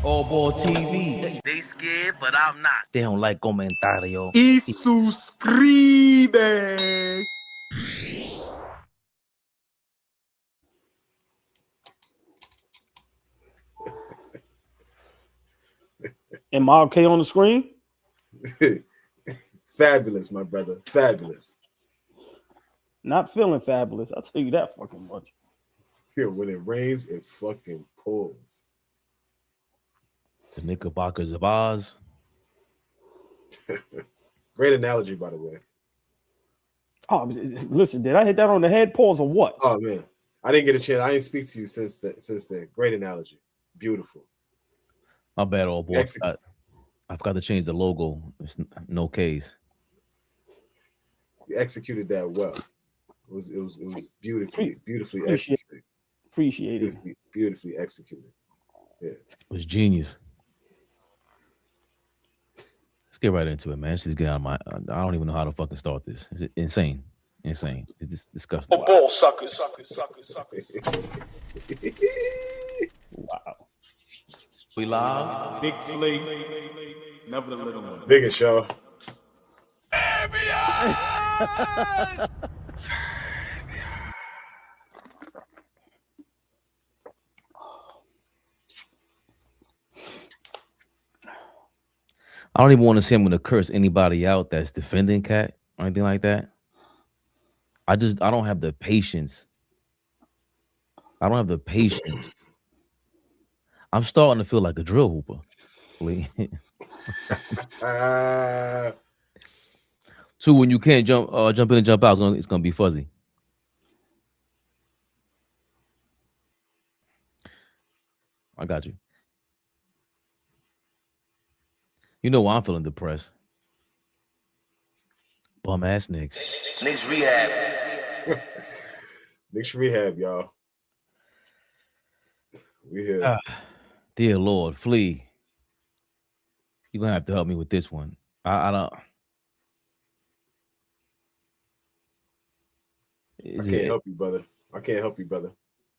All Ball TV. They scared, but I'm not. They don't like comentario. Y suscribe. Am I okay on the screen? Fabulous, my brother. Fabulous. Not feeling fabulous. I'll tell you that fucking much. Yeah, when it rains, it fucking pours. The Knickerbockers of Oz. Great analogy, by the way. Oh, listen, did I hit that on the head? Pause or what? Oh man, I didn't get a chance. I didn't speak to you since then. Great analogy. Beautiful. My bad, All Ball. I've got to change the logo. It's no case. You executed that well. It was beautifully executed. Appreciate it. Beautifully executed. Yeah. It was genius. Let's get right into it, man. Let's just get out of my. I don't even know how to fucking start this. It's insane. It's just disgusting. Ball suckers. Wow. We live. Big Flea. Never the little one. Biggest show. I don't even want to say I'm going to curse anybody out that's defending Cat or anything like that. I don't have the patience. I'm starting to feel like a drill hooper. Two, when you can't jump in and jump out, it's gonna be fuzzy. I got you. You know why I'm feeling depressed. Bum ass Knicks. Knicks Rehab. Knicks Rehab, y'all. We here. Dear Lord, Flea. You're gonna have to help me with this one. I don't. I can't help you, brother.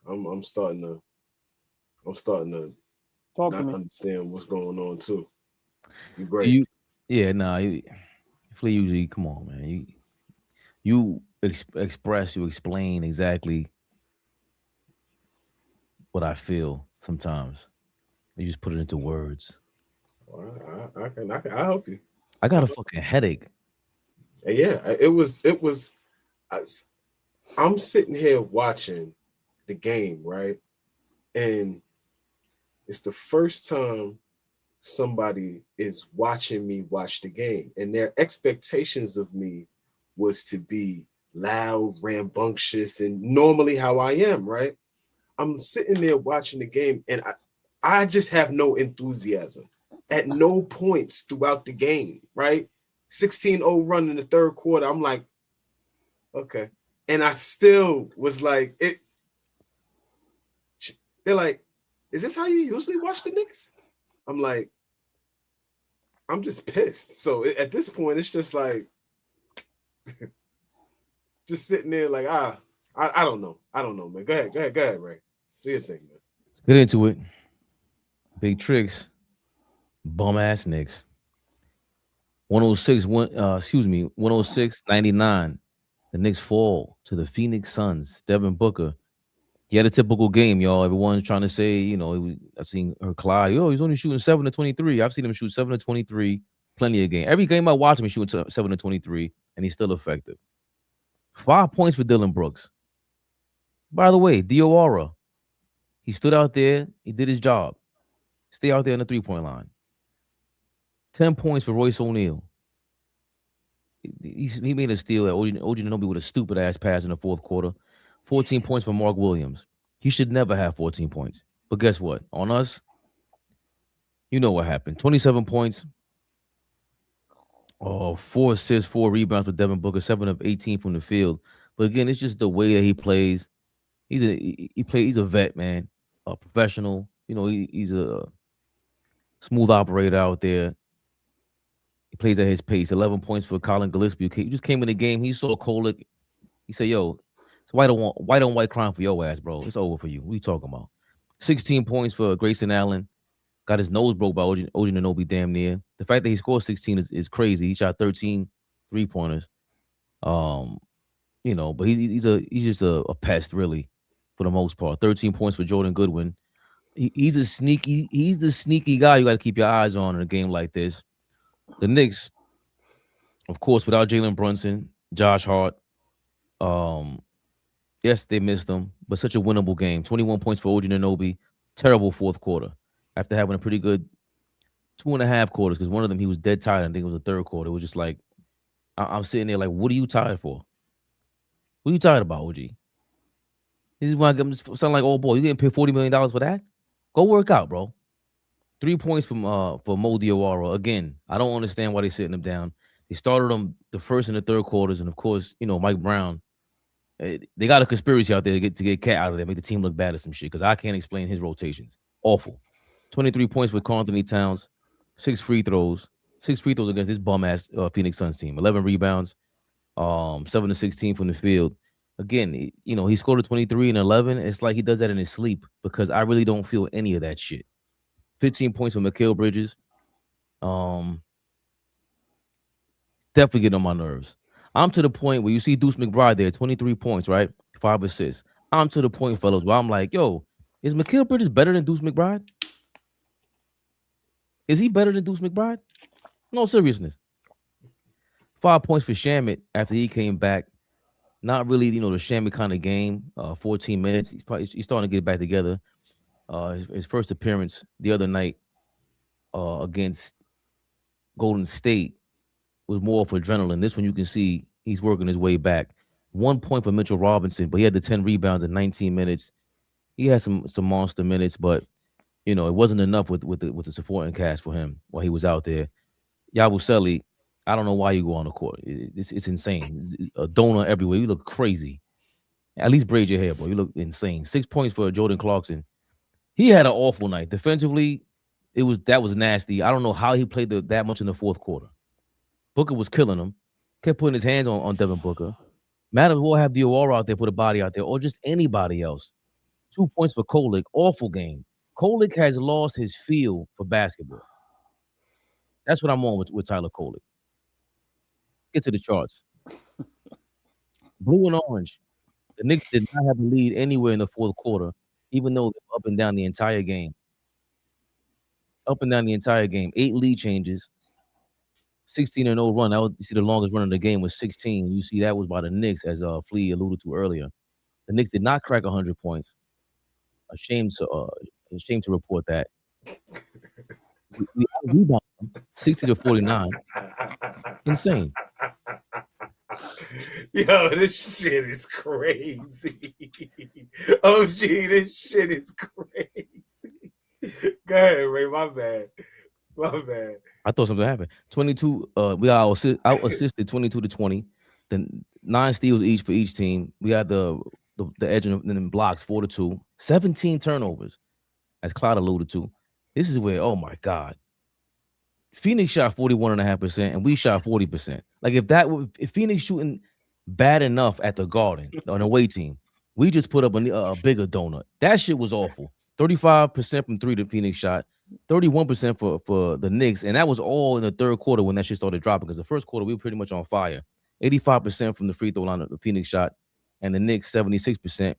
I'm starting to Talk not to me. understand what's going on too. You great. Flea usually, come on, man. You express, you explain exactly what I feel sometimes. You just put it into words. Well, I help you. I got a fucking headache. Yeah, it was. I'm sitting here watching the game, right? And it's the first time somebody is watching me watch the game, and their expectations of me was to be loud, rambunctious, and normally how I am, right? I'm sitting there watching the game, and I just have no enthusiasm at no points throughout the game, right? 16-0 run in the third quarter. I'm like, okay. And I still was like, they're like, is this how you usually watch the Knicks? I'm like, I'm just pissed. So at this point, it's just like, just sitting there like, I don't know. I don't know, man. Go ahead, Ray. Do your thing, man. Get into it. Big tricks. Bum ass Knicks. 106-99. The Knicks fall to the Phoenix Suns. Devin Booker. He had a typical game, y'all. Everyone's trying to say, I seen her Clyde. He's only shooting 7 to 23. I've seen him shoot 7 to 23. Plenty of game. Every game I watch him, he's shooting 7 to 23, and he's still effective. 5 points for Dylan Brooks. By the way, Diawara. He stood out there. He did his job. Stay out there on the 3-point line. 10 points for Royce O'Neal. He made a steal at OG Anunoby with a stupid-ass pass in the fourth quarter. 14 points for Mark Williams. He should never have 14 points. But guess what? On us, you know what happened. 27 points. 4 assists, 4 rebounds for Devin Booker, 7 of 18 from the field. But again, it's just the way that he plays. He's a vet, man. A professional. He's a smooth operator out there. He plays at his pace. 11 points for Colin Gillespie. He just came in the game. He saw Kolek. He said, yo, it's white on white crime for your ass, bro. It's over for you. What are you talking about? 16 points for Grayson Allen. got his nose broke by OG Anunoby damn near. The fact that he scored 16 is crazy. He shot 13 3-pointers. But he's just a pest really for the most part. 13 points for Jordan Goodwin. He's the sneaky guy you got to keep your eyes on in a game like this. The Knicks, of course, without Jalen Brunson, Josh Hart. Yes, they missed him, but such a winnable game. 21 points for OG Anunoby. Terrible fourth quarter. After having a pretty good 2.5 quarters, because one of them he was dead tired. I think it was the third quarter. It was just like I'm sitting there like, what are you tired for? What are you tired about, OG? This is why I'm sound like, oh boy, you getting paid $40 million for that? Go work out, bro. 3 points from for Mo Diawara. Again, I don't understand why they're sitting him down. They started him the first and the third quarters, and of course, Mike Brown. They got a conspiracy out there to get Cat out of there, make the team look bad at some shit, because I can't explain his rotations. Awful. 23 points with Karl-Anthony Towns, 6 free throws against this bum-ass Phoenix Suns team. 11 rebounds, 7 to 16 from the field. Again, he scored a 23 and 11. It's like he does that in his sleep, because I really don't feel any of that shit. 15 points from Mikal Bridges. Definitely getting on my nerves. I'm to the point where you see Deuce McBride there, 23 points, right? 5 assists. I'm to the point, fellas, where I'm like, yo, is Mikal Bridges better than Deuce McBride? Is he better than Deuce McBride? No seriousness. 5 points for Shamet after he came back. Not really, the Shamet kind of game. 14 minutes. He's starting to get back together. His first appearance the other night against Golden State was more for adrenaline. This one you can see he's working his way back. 1 point for Mitchell Robinson, but he had the 10 rebounds in 19 minutes. He had some monster minutes, but it wasn't enough with the supporting cast for him while he was out there. Yabusele, I don't know why you go on the court. It's insane. It's a donut everywhere. You look crazy. At least braid your hair, boy. You look insane. 6 points for Jordan Clarkson. He had an awful night. Defensively, that was nasty. I don't know how he played that much in the fourth quarter. Booker was killing him. Kept putting his hands on Devin Booker. Might as well have Diawara out there, put a body out there, or just anybody else. 2 points for Kolek. Awful game. Kolek has lost his feel for basketball. That's what I'm on with Tyler Kolek. Get to the charts. Blue and orange. The Knicks did not have a lead anywhere in the fourth quarter, even though they were up and down the entire game. Up and down the entire game. 8 lead changes. 16-0 run. You see the longest run of the game was 16. You see that was by the Knicks, as Flea alluded to earlier. The Knicks did not crack 100 points. Ashamed to report that. We rebounded 60-49. Insane. Yo, this shit is crazy. OG, this shit is crazy. Go ahead, Ray. My bad. I thought something happened. 22. We out assisted 22-20. Then 9 steals each for each team. We had the edge and then blocks 4-2. 17 turnovers, as Clyde alluded to. This is where, oh my God, Phoenix shot 41.5% and we shot 40%. Like if Phoenix shooting bad enough at the Garden on the away team, we just put up a bigger donut. That shit was awful. 35% from 3 the Phoenix shot. 31% for the Knicks, and that was all in the third quarter when that shit started dropping, because the first quarter we were pretty much on fire. 85% from the free throw line of the Phoenix shot, and the Knicks 76%.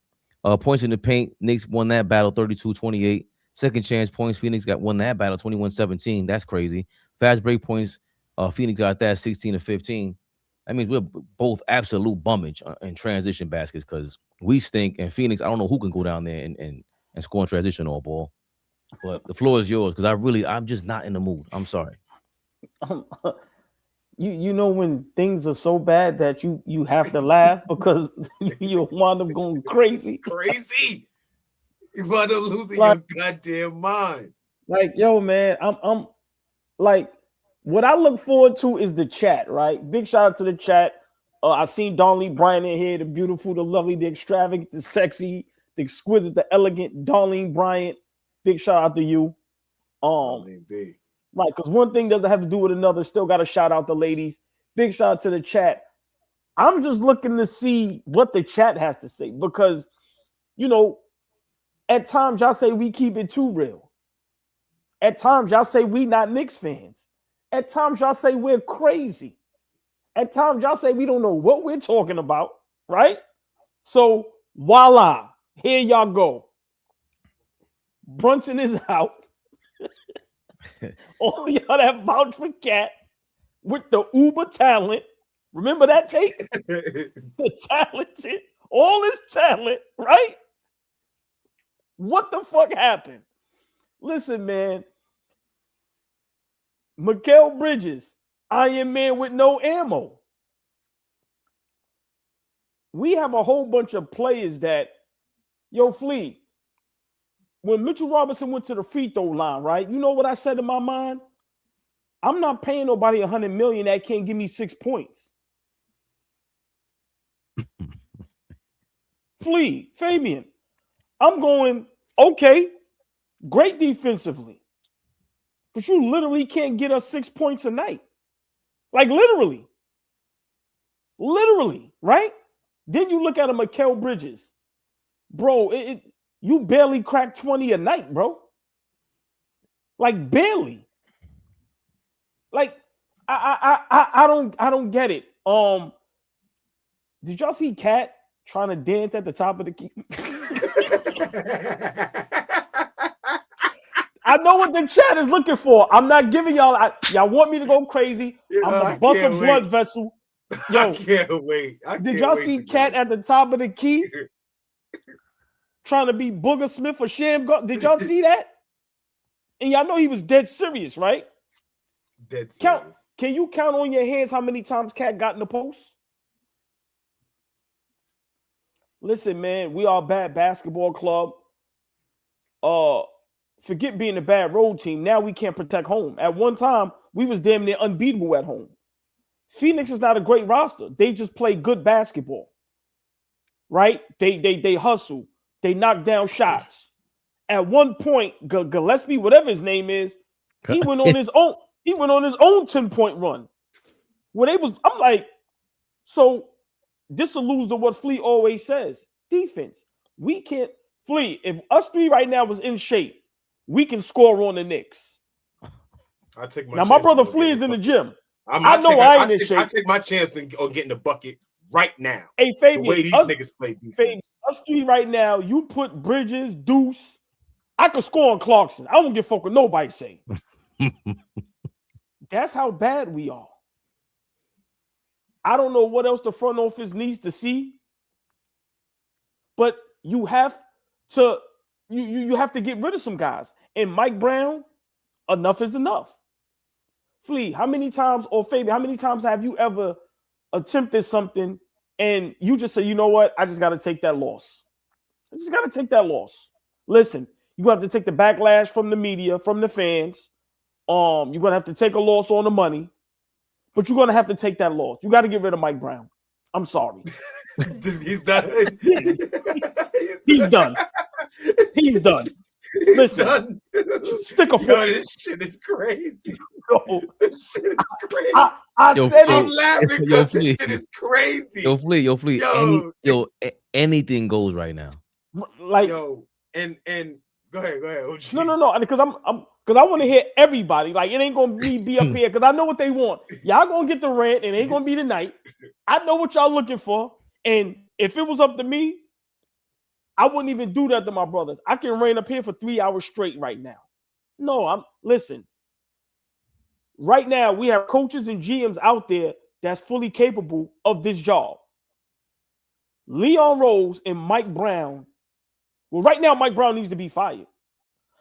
Points in the paint, Knicks won that battle 32-28. Second chance points, Phoenix won that battle 21-17. That's crazy. Fast break points, Phoenix got that 16-15. That means we're both absolute bummage in transition baskets, because we stink, and Phoenix, I don't know who can go down there and score in transition all ball. But the floor is yours, because I'm just not in the mood. I'm sorry. You know when things are so bad that you have to laugh because you'll wind up going crazy. Crazy. You wind up losing Like, your goddamn mind. like, yo, man, I'm like, what I look forward to is the chat, right? Big shout out to the chat. I've seen Darlene Bryant in here, the beautiful, the lovely, the extravagant, the sexy, the exquisite, the elegant Darlene Bryant. Big shout out to you. Right, because one thing doesn't have to do with another. Still got to shout out the ladies. Big shout out to the chat. I'm just looking to see what the chat has to say, because, at times y'all say we keep it too real. At times, y'all say we not Knicks fans. At times, y'all say we're crazy. At times, y'all say we don't know what we're talking about, right? So, voila, here y'all go. Brunson is out. All y'all that vouch for Cat with the uber talent. Remember that tape? The talented, all this talent, right? What the fuck happened? Listen, man. Mikal Bridges, Iron Man with no ammo. We have a whole bunch of players that, yo, Flea, when Mitchell Robinson went to the free throw line, right? You know what I said in my mind? I'm not paying nobody $100 million that can't give me 6 points. Flea, Fabian, I'm going, okay, great defensively. But you literally can't get us 6 points a night. Like literally. Literally, right? Then you look at a Mikal Bridges. Bro, you barely crack 20 a night, bro. Like barely. Like I don't get it. Did y'all see Cat trying to dance at the top of the key? I know what the chat is looking for. I'm not giving y'all. Y'all want me to go crazy? I'm the bust a blood vessel. Yo, I can't wait. Did y'all see Cat at the top of the key trying to be Booger Smith or Sham? Did y'all see that? And y'all know he was dead serious, right? Dead serious. Can you count on your hands how many times Cat got in the post? Listen, man, we are a bad basketball club. Forget being a bad road team. Now we can't protect home. At one time, we was damn near unbeatable at home. Phoenix is not a great roster. They just play good basketball, right? They hustle. They knock down shots. At one point, Gillespie, whatever his name is, he went on his own. He went on his own 10-point run. I'm like, so this alludes to what Flea always says: defense. We can't. Flea, if us three right now was in shape, we can score on the Knicks. I take now, my brother Flea is in the gym. I take my chance on getting the bucket right now. Hey, Fabian, the way these niggas play defense. Fabian, us three right now, you put Bridges, Deuce. I could score on Clarkson. I don't give a fuck what nobody say. That's how bad we are. I don't know what else the front office needs to see, but you have to you have to get rid of some guys. And Mike Brown, enough is enough. Flea, how many times, or Fabian, how many times have you ever attempted something and you just say, you know what, I just got to take that loss. I just got to take that loss. Listen, you're going to have to take the backlash from the media, from the fans. You're going to have to take a loss on the money, but you're going to have to take that loss. You got to get rid of Mike Brown. I'm sorry. He's done. He's done. He's done. Listen, stick a fork. This shit is crazy. Yo, this shit is crazy. I said I'm laughing because this shit is crazy. Yo, Flea. Anything goes right now. Like, and go ahead. OG. No, because I want to hear everybody. Like, it ain't gonna be up here because I know what they want. Y'all gonna get the rant, and it ain't gonna be tonight. I know what y'all looking for, and if it was up to me, I wouldn't even do that to my brothers. I can reign up here for 3 hours straight right now. No, listen. Right now, we have coaches and GMs out there that's fully capable of this job. Leon Rose and Mike Brown. Well, right now, Mike Brown needs to be fired.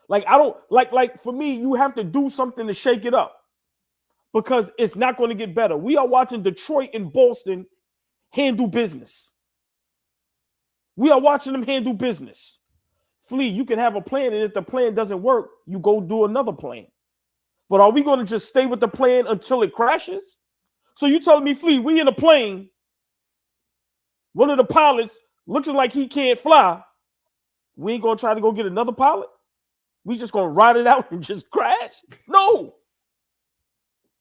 Like, I don't like for me, you have to do something to shake it up because it's not going to get better. We are watching Detroit and Boston handle business. We are watching them handle business. Flea, you can have a plan, and if the plan doesn't work, you go do another plan. But are we going to just stay with the plan until it crashes? So you telling me, Flea, we in a plane, one of the pilots looking like he can't fly, we ain't going to try to go get another pilot? We just going to ride it out and just crash? No.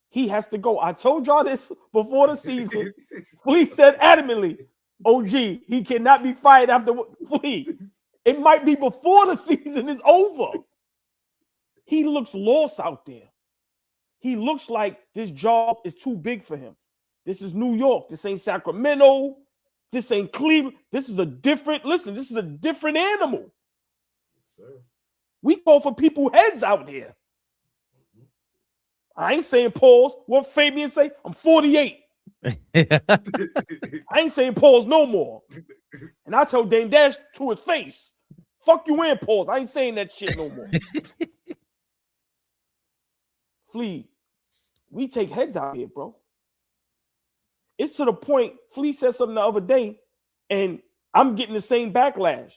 He has to go. I told y'all this before the season. Flea said adamantly, OG, he cannot be fired after Flea. It might be before the season is over. He looks lost out there. He looks like this job is too big for him. This is New York. This ain't Sacramento. This ain't Cleveland. This is a different animal. Yes, sir. We call for people heads out here. I ain't saying pause. What Fabian say? I'm 48. I ain't saying pause no more. And I tell Dame Dash to his face, fuck you in pause. I ain't saying that shit no more. Flea, we take heads out here, bro. It's to the point, Flea said something the other day, and I'm getting the same backlash.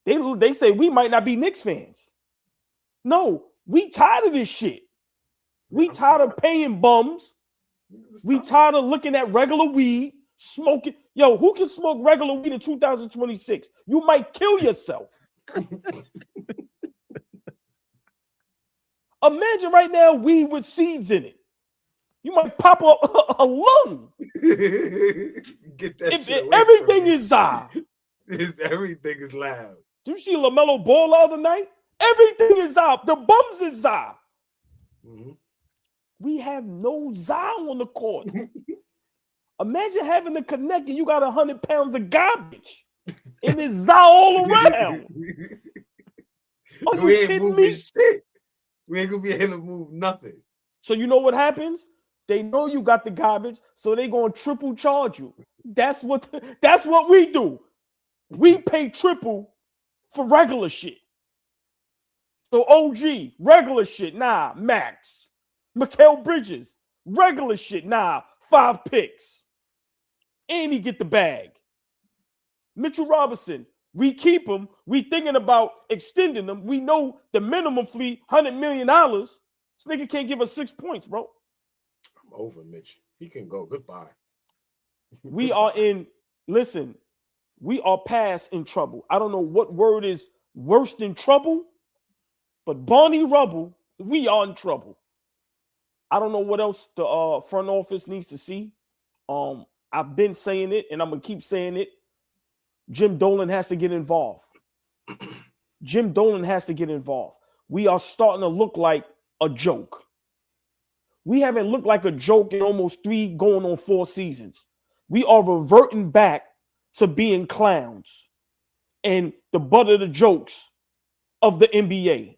They say we might not be Knicks fans. No, we tired of this shit. We tired of paying bums. We tired of looking at regular weed, smoking. Yo, who can smoke regular weed in 2026? You might kill yourself. Imagine right now weed with seeds in it. You might pop a lung. Get that If shit away everything from me. is za. Everything is loud. Did you see LaMelo Ball the other night? Everything is za. The bums is za. Mm-hmm. We have no za on the court. Imagine having to connect and you got 100 pounds of garbage. And it's za all around. Are you We ain't kidding moving me? shit. We ain't gonna be able to move nothing. So you know what happens? They know you got the garbage, so they gonna triple charge you. That's what we do. We pay triple for regular shit. So OG, regular shit, nah, max. Mikal Bridges, regular shit, nah, 5 picks. And he get the bag. Mitchell Robinson, we keep him. We thinking about extending them. We know the minimum fee, $100 million. This nigga can't give us 6 points, bro. I'm over Mitch. He can go. Goodbye. We are past in trouble. I don't know what word is worse than trouble, but Barney Rubble, we are in trouble. I don't know what else the front office needs to see. I've been saying it, and I'm going to keep saying it. Jim Dolan has to get involved. Jim Dolan has to get involved. We are starting to look like a joke. We haven't looked like a joke in almost 3 going on 4 seasons. We are reverting back to being clowns and the butt of the jokes of the NBA.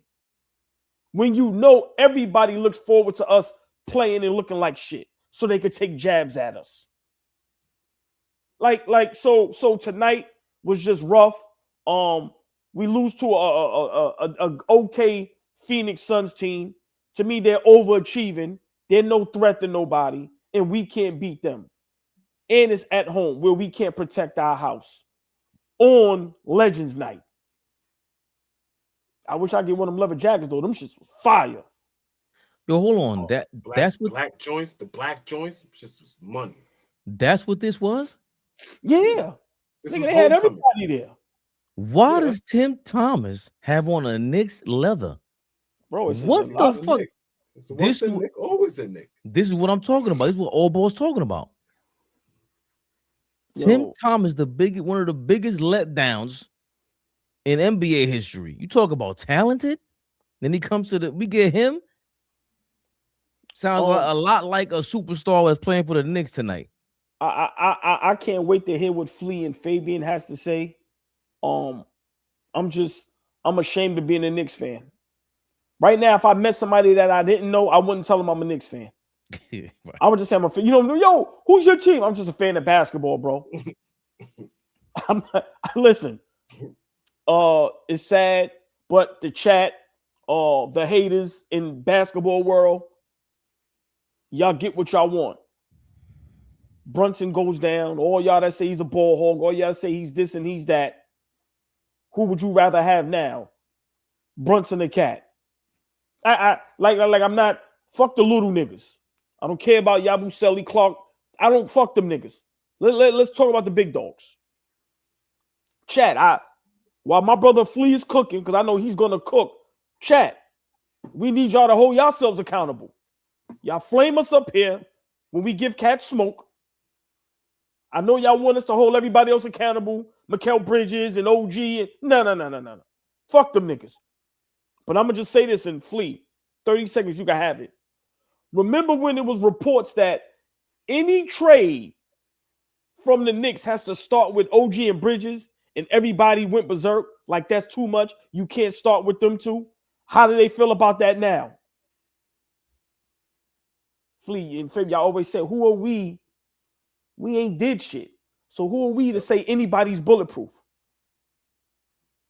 When you know everybody looks forward to us playing and looking like shit so they could take jabs at us. So tonight was just rough. We lose to a okay Phoenix Suns team. To me, they're overachieving. They're no threat to nobody, and we can't beat them. And it's at home where we can't protect our house on Legends Night. I wish I could get one of them leather jackets, though. Them shits was fire. Yo, hold on. Oh, That's what black joints. The black joints just was money. that's what this was. Yeah. This Nigga, was they had homecoming. everybody there. Why Yeah, does Tim Thomas have on a Knicks leather? Bro, it's What in the lot. fuck? So This what's in w- Nick? Always in Nick. This is what I'm talking about. This is what ALLBALL's talking about. Yo, Tim Thomas, one of the biggest letdowns in NBA history. You talk about talented, then he comes to we get him. Sounds like a lot like a superstar that's playing for the Knicks tonight. I can't wait to hear what Flea and Fabian has to say. I'm ashamed of being a Knicks fan. Right now, if I met somebody that I didn't know, I wouldn't tell them I'm a Knicks fan. Right. I would just say I'm a fan. You know, yo, who's your team? I'm just a fan of basketball, bro. Listen, it's sad, but the chat, the haters in basketball world, y'all get what y'all want. Brunson goes down. All y'all that say he's a ball hog, all y'all say he's this and he's that. Who would you rather have now? Brunson or Cat? I'm not, fuck the little niggas. I don't care about Yabusele, Clark. I don't fuck them niggas. Let's talk about the big dogs. Chat, while my brother Flea is cooking, because I know he's gonna cook, chat, we need y'all to hold yourselves accountable. Y'all flame us up here when we give Cat smoke. I know y'all want us to hold everybody else accountable, Mikal Bridges and OG. No. Fuck them niggas. But I'm gonna just say this and flee. 30 seconds, you can have it. Remember when it was reports that any trade from the Knicks has to start with OG and Bridges, and everybody went berserk? Like, that's too much. You can't start with them two. How do they feel about that now? Flea and Fabian, y'all always say, who are we? We ain't did shit. So who are we to say anybody's bulletproof?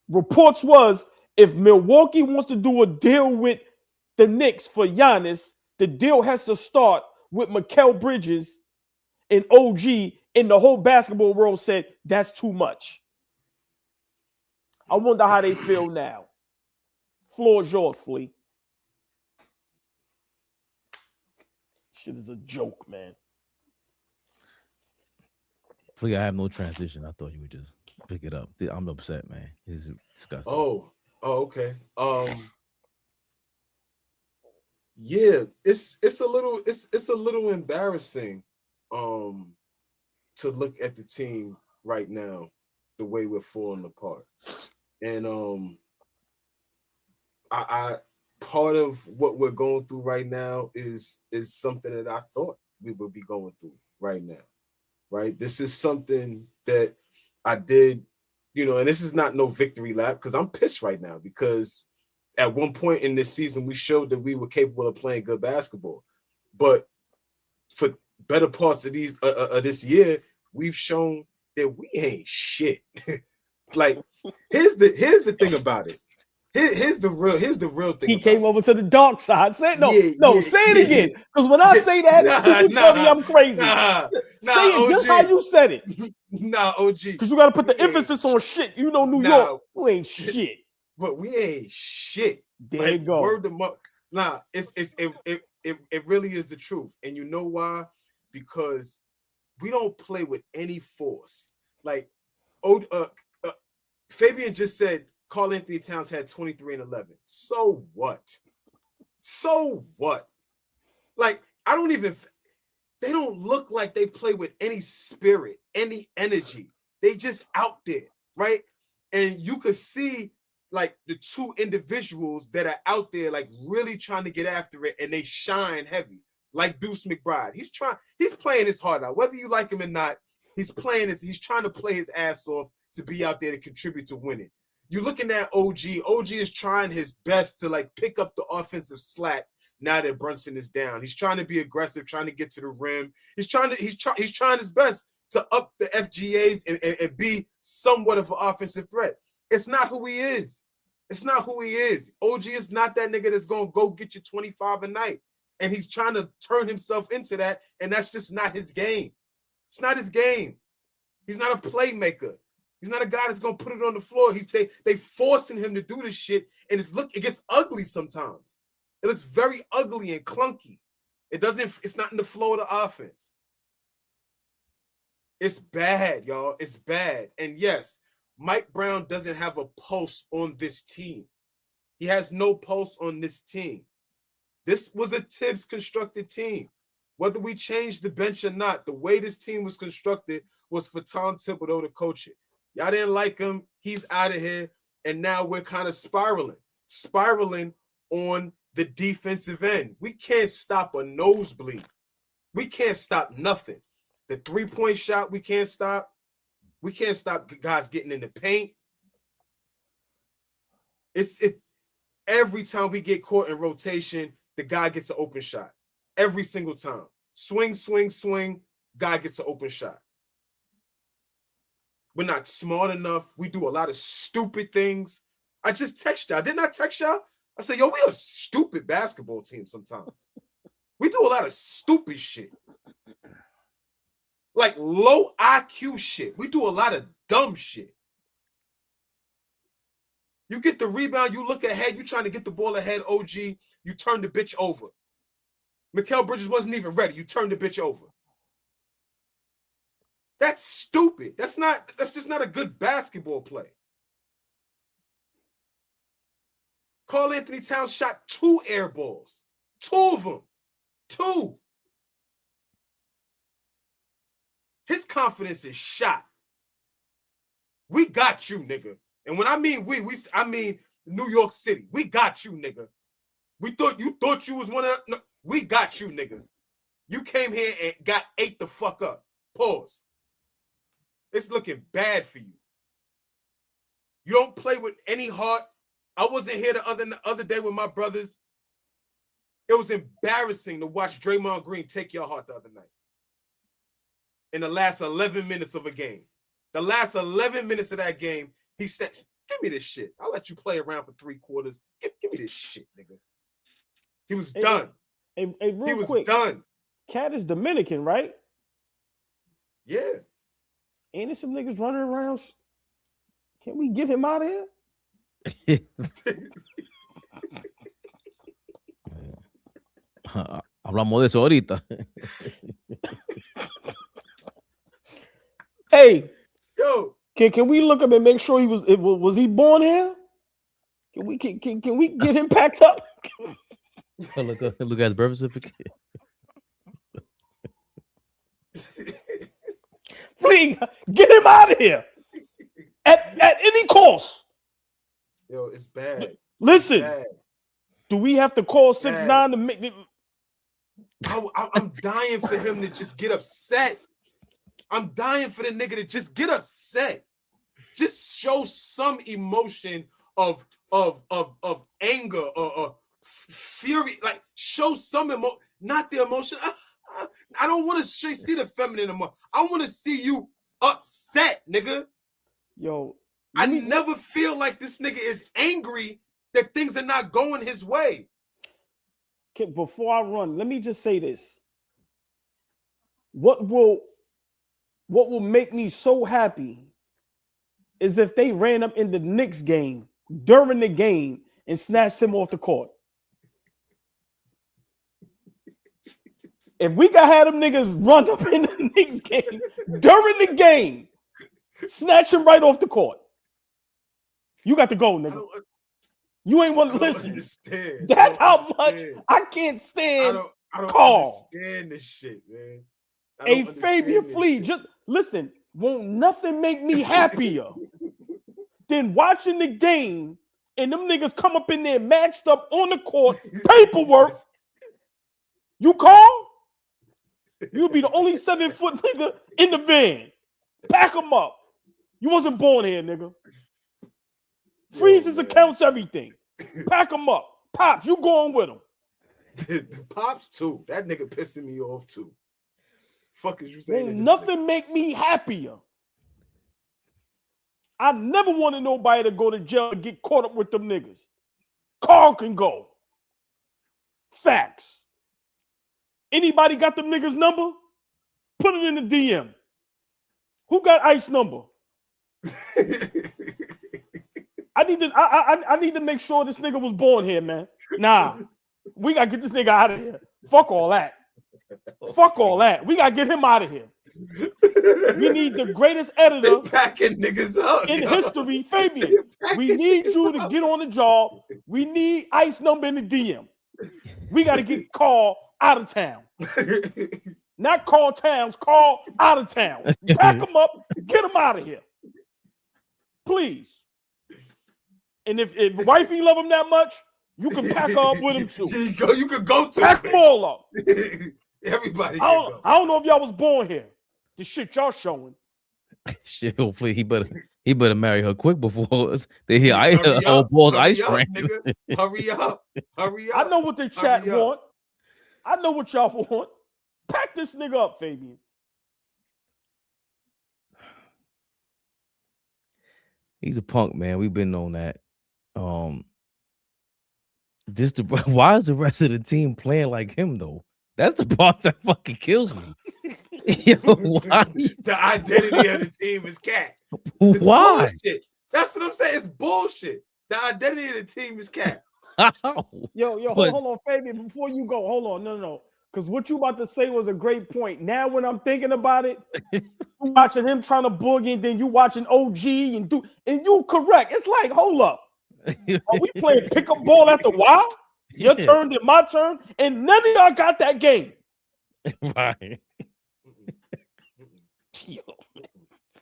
Reports was, if Milwaukee wants to do a deal with the Knicks for Giannis, the deal has to start with Mikal Bridges and OG, and the whole basketball world said that's too much. I wonder how they feel now. Floor is yours, Flea. Shit is a joke, man. Flea, I have no transition. I thought you would just pick it up. I'm upset, man. This is disgusting. Oh, okay. Yeah, it's a little embarrassing to look at the team right now, the way we're falling apart. And I part of what we're going through right now is something that I thought we would be going through right now. Right? This is something that I did, and this is not no victory lap, because I'm pissed right now, because at one point in this season, we showed that we were capable of playing good basketball. But for better parts of this year, we've shown that we ain't shit. Like, here's the thing about it. Here's the real thing. He came over to the dark side. Say it, say it again. Yeah. Because when I say that, you tell me I'm crazy. Say it OG. just how you said it. OG. Because you got to put the emphasis on shit. You know, New York, you ain't shit. But we ain't shit. There you go. Word them up. Nah, it really is the truth. And you know why? Because we don't play with any force. Like, Fabian just said Karl-Anthony Towns had 23 and 11. So what? Like, they don't look like they play with any spirit, any energy. They just out there, right? And you could see, like, the two individuals that are out there, like, really trying to get after it, and they shine heavy, like Deuce McBride. He's playing his heart out. Whether you like him or not, he's trying to play his ass off to be out there to contribute to winning. You're looking at OG. OG is trying his best to, like, pick up the offensive slack now that Brunson is down. He's trying to be aggressive, trying to get to the rim. He's trying his best to up the FGAs and be somewhat of an offensive threat. It's not who he is. OG is not that nigga that's going to go get you 25 a night. And he's trying to turn himself into that, and that's just not his game. It's not his game. He's not a playmaker. He's not a guy that's going to put it on the floor. They forcing him to do this shit, and it gets ugly sometimes. It looks very ugly and clunky. It's not in the flow of the offense. It's bad, y'all. It's bad. And yes, Mike Brown doesn't have a pulse on this team. He has no pulse on this team. This was a Tibbs constructed team. Whether we changed the bench or not, the way this team was constructed was for Tom Thibodeau to coach it. Y'all didn't like him. He's out of here. And now we're kind of spiraling on the defensive end. We can't stop a nosebleed. We can't stop nothing. The three-point shot, we can't stop. We can't stop guys getting in the paint. Every time we get caught in rotation, the guy gets an open shot. Every single time. Swing, guy gets an open shot. We're not smart enough. We do a lot of stupid things. I just text y'all. Didn't I text y'all? I said, yo, we a stupid basketball team sometimes. We do a lot of stupid shit. Like low IQ shit. We do a lot of dumb shit. You get the rebound, you look ahead, you trying to get the ball ahead, OG, you turn the bitch over. Mikal Bridges wasn't even ready. You turned the bitch over. That's stupid. That's just not a good basketball play. Karl-Anthony Towns shot 2 air balls. 2 of them. 2. His confidence is shot. We got you, nigga. And when I mean I mean New York City. We got you, nigga. We thought you was one of no, we got you, nigga. You came here and got ate the fuck up. Pause. It's looking bad for you. You don't play with any heart. I wasn't here the other day with my brothers. It was embarrassing to watch Draymond Green take your heart the other night. In the last 11 minutes of a game. The last 11 minutes of that game, he said, give me this shit. I'll let you play around for 3 quarters. Give me this shit, nigga. He was done. Real he was quick, done. Cat is Dominican, right? Yeah. Ain't there some niggas running around? Can we get him out of here? Hablamos de eso ahorita. Hey, yo, can we look up and make sure was he born here? Can we get him packed up? Look at his birth certificate. Please get him out of here at any cost. Yo, it's bad. Listen, it's bad. Do we have to call 6ix9ine to make it? I'm dying for him to just get upset. I'm dying for the nigga to just get upset. Just show some emotion of anger or fury. Like show some emotion, not the emotion. I don't want to see the feminine emotion. I want to see you upset, nigga. Yo, I never feel like this nigga is angry that things are not going his way. Okay, before I run, let me just say this. What will make me so happy is if they ran up in the Knicks game during the game and snatched him off the court. If we could have them niggas run up in the Knicks game during the game, snatch him right off the court. You got to go, nigga. You ain't want to listen. Understand. That's how much I can't stand. I don't Carl. understand this shit, man. Hey, Fabian Flea, just listen. Won't nothing make me happier than watching the game and them niggas come up in there matched up on the court, paperwork. You call? You'll be the only 7-foot nigga in the van. Pack them up. You wasn't born here, nigga. Freeze his accounts, everything. Pack them up. Pops, you going with him. The Pops, too. That nigga pissing me off, too. Fuck is you saying? Won't nothing make me happier. I never wanted nobody to go to jail and get caught up with them niggas. Carl can go. Facts. Anybody got them niggas' number? Put it in the DM. Who got Ice number? I need to make sure this nigga was born here, man. Nah, we gotta get this nigga out of here. Fuck all that. Fuck all that. We gotta get him out of here. We need the greatest editor packing niggas up in history, Fabian. We need you to get on the job. We need Ice number in the DM. We gotta get Carl out of town. Not Carl Towns, Carl out of town. Pack him up, get him out of here. Please. And if wifey love him that much, you can pack her up with him too. You can go to pack them all up. Everybody. I don't know if y'all was born here. The shit y'all showing. Shit, hopefully he better marry her quick before they hear ALLBALL's ice cream. Hurry up. Hurry up. I know what the chat want. I know what y'all want. Pack this nigga up, Fabian. He's a punk, man. We've been on that. Why is the rest of the team playing like him though? That's the part that fucking kills me. Yo, why? The identity of the team is cat. It's why? Bullshit. That's what I'm saying. It's bullshit. The identity of the team is cat. Yo, hold on, Fabian. Before you go, hold on. No. Because what you about to say was a great point. Now, when I'm thinking about it, you watching him trying to boogie, and then you watching OG and you correct. It's like, hold up. Are we playing pickup ball after a while? Your turn, then my turn, and none of y'all got that game. Right. Yo,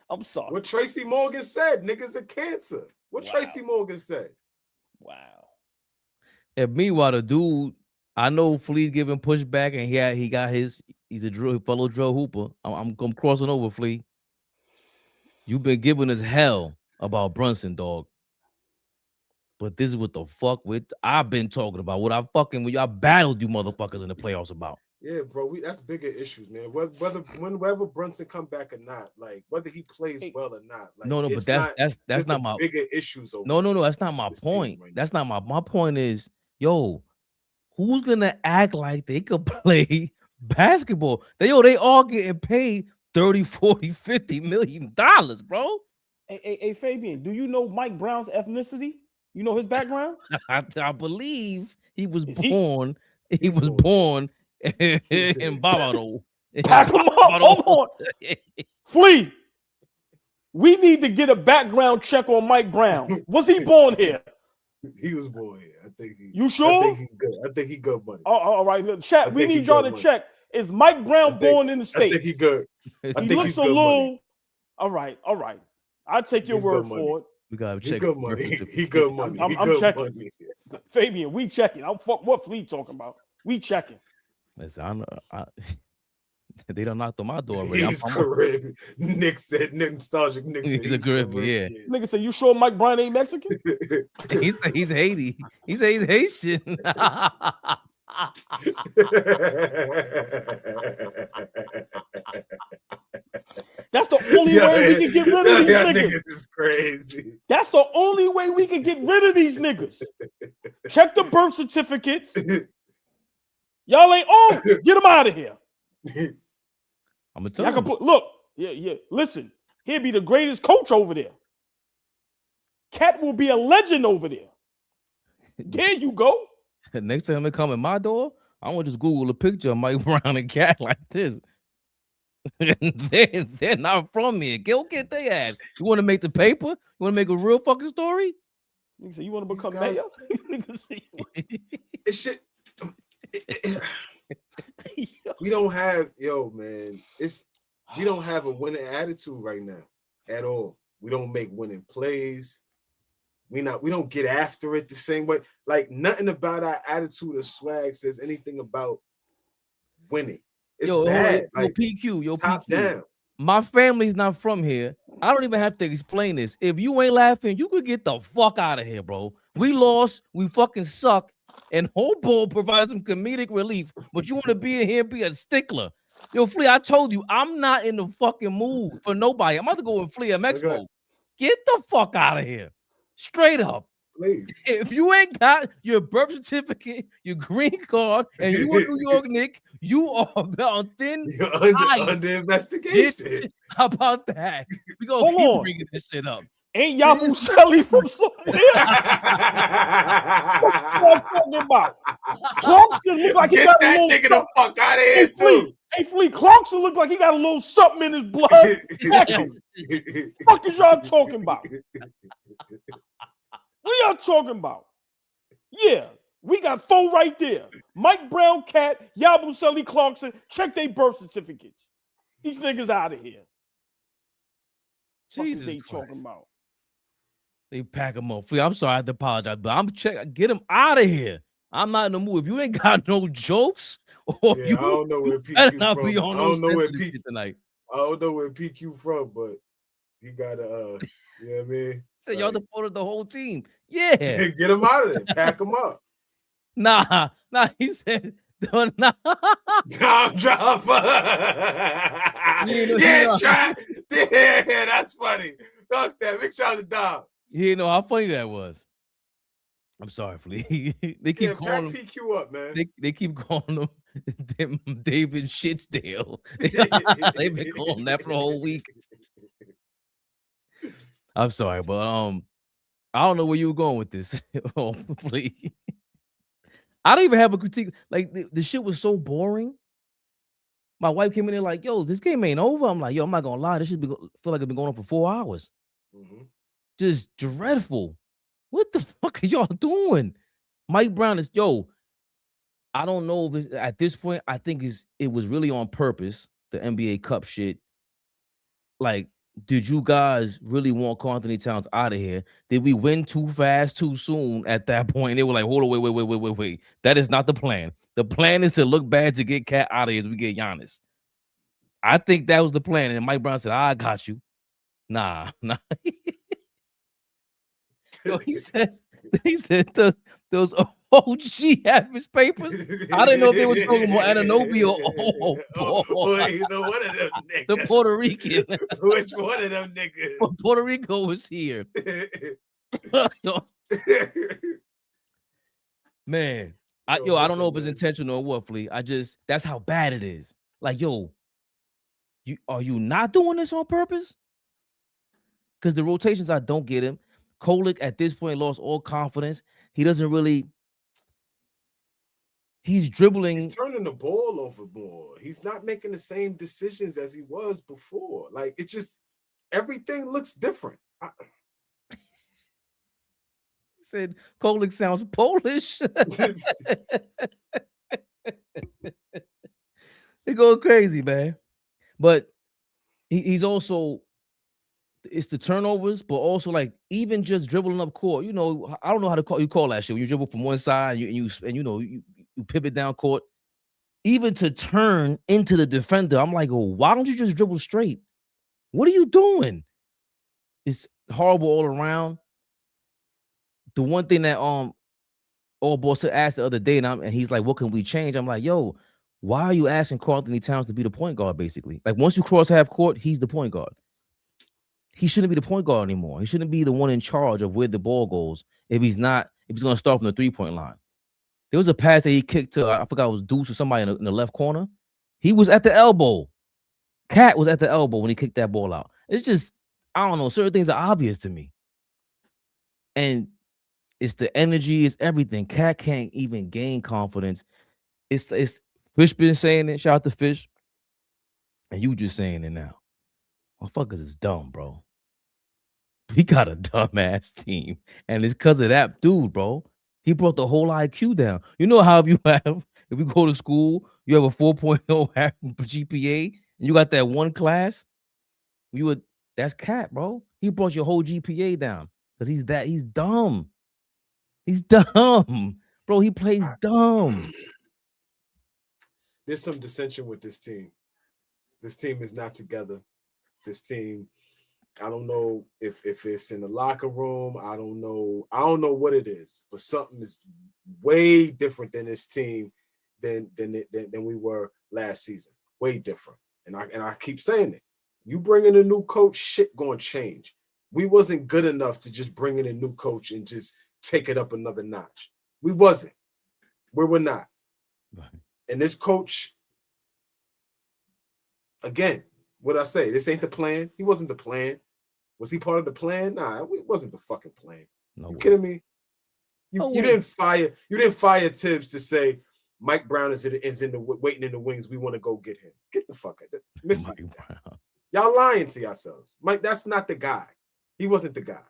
I'm sorry. What Tracy Morgan said, niggas are cancer. What Tracy Morgan said. Wow. And meanwhile, the dude, I know Flea's giving pushback, and he got his. He's a fellow drill hooper. I'm crossing over, Flea. You've been giving us hell about Brunson, dog. But this is what the fuck I've been talking about. What I battled you motherfuckers in the playoffs about. Yeah, bro, that's bigger issues, man. Whether Brunson come back or not, like whether he plays well or not, like no, but that's not my bigger issues over. No, that's not my point. Right, that's not my point is, yo, who's gonna act like they could play basketball? They all getting paid 30, 40, 50 million dollars, bro. Hey, Fabian, do you know Mike Brown's ethnicity? You know his background? I believe he was Is born. He was born in Barbados. Pack him up. Hold on. Flea. We need to get a background check on Mike Brown. Was he born here? He was born here. I think he. You sure? I think he's good. I think he good money. Oh, all right. Look, chat. We need y'all to check. Is Mike Brown born in the States? I think he good. He looks a little. All right. I'll take your word for it. We gotta check. Good money. He good money. I'm checking. Money. Fabian, we checking. What Flea talking about? We checking. Listen, they done knocked on my door already. He's Caribbean. Nick said nostalgic. Nick said he's a Caribbean. Yeah. Nigga said, you sure Mike Brown ain't Mexican? He's Haiti. He said he's Haitian. That's the only way we can get rid of these niggas. Niggas is crazy. That's the only way we can get rid of these niggas. Check the birth certificates. Y'all ain't get them out of here. I'm gonna tell you. Look, yeah. Listen, he'll be the greatest coach over there. Cat will be a legend over there. There you go. Next time they come in my door, I want to just Google a picture of Mike Brown and Cat like this. they're not from here. Go get their ass. You want to make the paper? You want to make a real fucking story? Nigga say you want to become mayor? It shit. We don't have man. We don't have a winning attitude right now at all. We don't make winning plays. We don't get after it the same way. Like nothing about our attitude or swag says anything about winning. It's bad. Like, PQ, top PQ. down. My family's not from here. I don't even have to explain this. If you ain't laughing, you could get the fuck out of here, bro. We lost. We fucking suck. And Hobo provides some comedic relief. But you want to be in here and be a stickler. Yo, Flea, I told you, I'm not in the fucking mood for nobody. I'm about to go with Flea MX mode. Get the fuck out of here. Straight up. Please. If you ain't got your birth certificate, your green card, and you a New York Knick, you are on thin. You're under investigation. How about that? We gonna keep bringing this shit up. Ain't Yabu Selly from somewhere? What talking about? Clarkson look like he got a little nigga the fuck out of here too. Hey, Flea, Clarkson look like he got a little something in his blood. Fuck is y'all talking about? What y'all talking about? Yeah, we got 4 right there. Mike Brown, Cat, Yabu Selly, Clarkson. Check their birth certificates. These niggas out of here. Jesus, what they talking about? They pack them up. Flea, I'm sorry, I have to apologize, but I'm checking. Get them out of here. I'm not in the mood. If you ain't got no jokes, or I don't know where PQ from. I don't know where PQ tonight. I don't know where PQ from, but he got a. You know what I mean? Said y'all deported the whole team. Yeah. Get him out of there. Pack him up. Nah. He said, nah. Tom Dropper. Try. Yeah, that's funny. Fuck that. Big shout out to Dom. He didn't know how funny that was. I'm sorry, Flea. They keep calling him PQ up, man. They keep calling him David Shitsdale. They've been calling him that for the whole week. I'm sorry, but I don't know where you were going with this. Please. I don't even have a critique. Like the shit was so boring. My wife came in there like, "Yo, this game ain't over." I'm like, "Yo, I'm not gonna lie. This should feel like it's been going on for 4 hours." Mm-hmm. Just dreadful. What the fuck are y'all doing? Mike Brown is I don't know if it's, at this point. I think it was really on purpose. The NBA Cup shit. Like did you guys really want Karl-Anthony Towns out of here? Did we win too fast, too soon at that point? They were like, hold on, wait. That is not the plan. The plan is to look bad to get Cat out of here as we get Giannis. I think that was the plan. And Mike Brown said, I got you. Nah. Yo, he said those OG average papers. I didn't know if they were talking about Anunoby or Either one of them niggas. the Puerto Rican. Which one of them niggas? Puerto Rico was here. Yo, man. I don't know if it's intentional or what, Flea. That's how bad it is. Like, are you not doing this on purpose? Because the rotations, I don't get him. Kolek at this point lost all confidence. He doesn't really. He's dribbling. He's turning the ball over more. He's not making the same decisions as he was before. Like, it just, everything looks different. He said Kolek sounds Polish. They go crazy, man. But he's also, it's the turnovers, but also like even just dribbling up court. I don't know how to call that shit. When you dribble from one side and you pivot down court. Even to turn into the defender, I'm like, why don't you just dribble straight? What are you doing? It's horrible all around. The one thing that ALLBALL asked the other day, and he's like, what can we change? I'm like, why are you asking Karl-Anthony Towns to be the point guard, basically? Like, once you cross half court, he's the point guard. He shouldn't be the point guard anymore. He shouldn't be the one in charge of where the ball goes if he's going to start from the three-point line. There was a pass that he kicked to, I forgot it was Deuce or somebody in the left corner. He was at the elbow. Cat was at the elbow when he kicked that ball out. It's just, I don't know, certain things are obvious to me. And it's the energy, it's everything. Cat can't even gain confidence. It's Fish been saying it. Shout out to Fish. And you just saying it now. Motherfuckers is dumb, bro. We got a dumbass team. And it's because of that dude, bro. He brought the whole IQ down. You know how if you go to school, you have a 4.0 GPA, and you got that one class, that's Cat, bro. He brought your whole GPA down because he's dumb. He's dumb. Bro, he plays dumb. There's some dissension with this team. This team is not together. This team, I don't know if it's in the locker room. I don't know what it is, but something is way different than this team than we were last season. Way different. And I keep saying it. You bring in a new coach, shit gonna change. We wasn't good enough to just bring in a new coach and just take it up another notch. We wasn't. We were not. Right. And this coach, again, what I say, this ain't the plan. He wasn't the plan. Was he part of the plan? Nah, it wasn't the fucking plan. No you way. Kidding me? You didn't fire Tibbs to say Mike Brown is waiting in the wings. We want to go get him. Get the fuck out of there. Y'all lying to yourselves. Mike, that's not the guy. He wasn't the guy.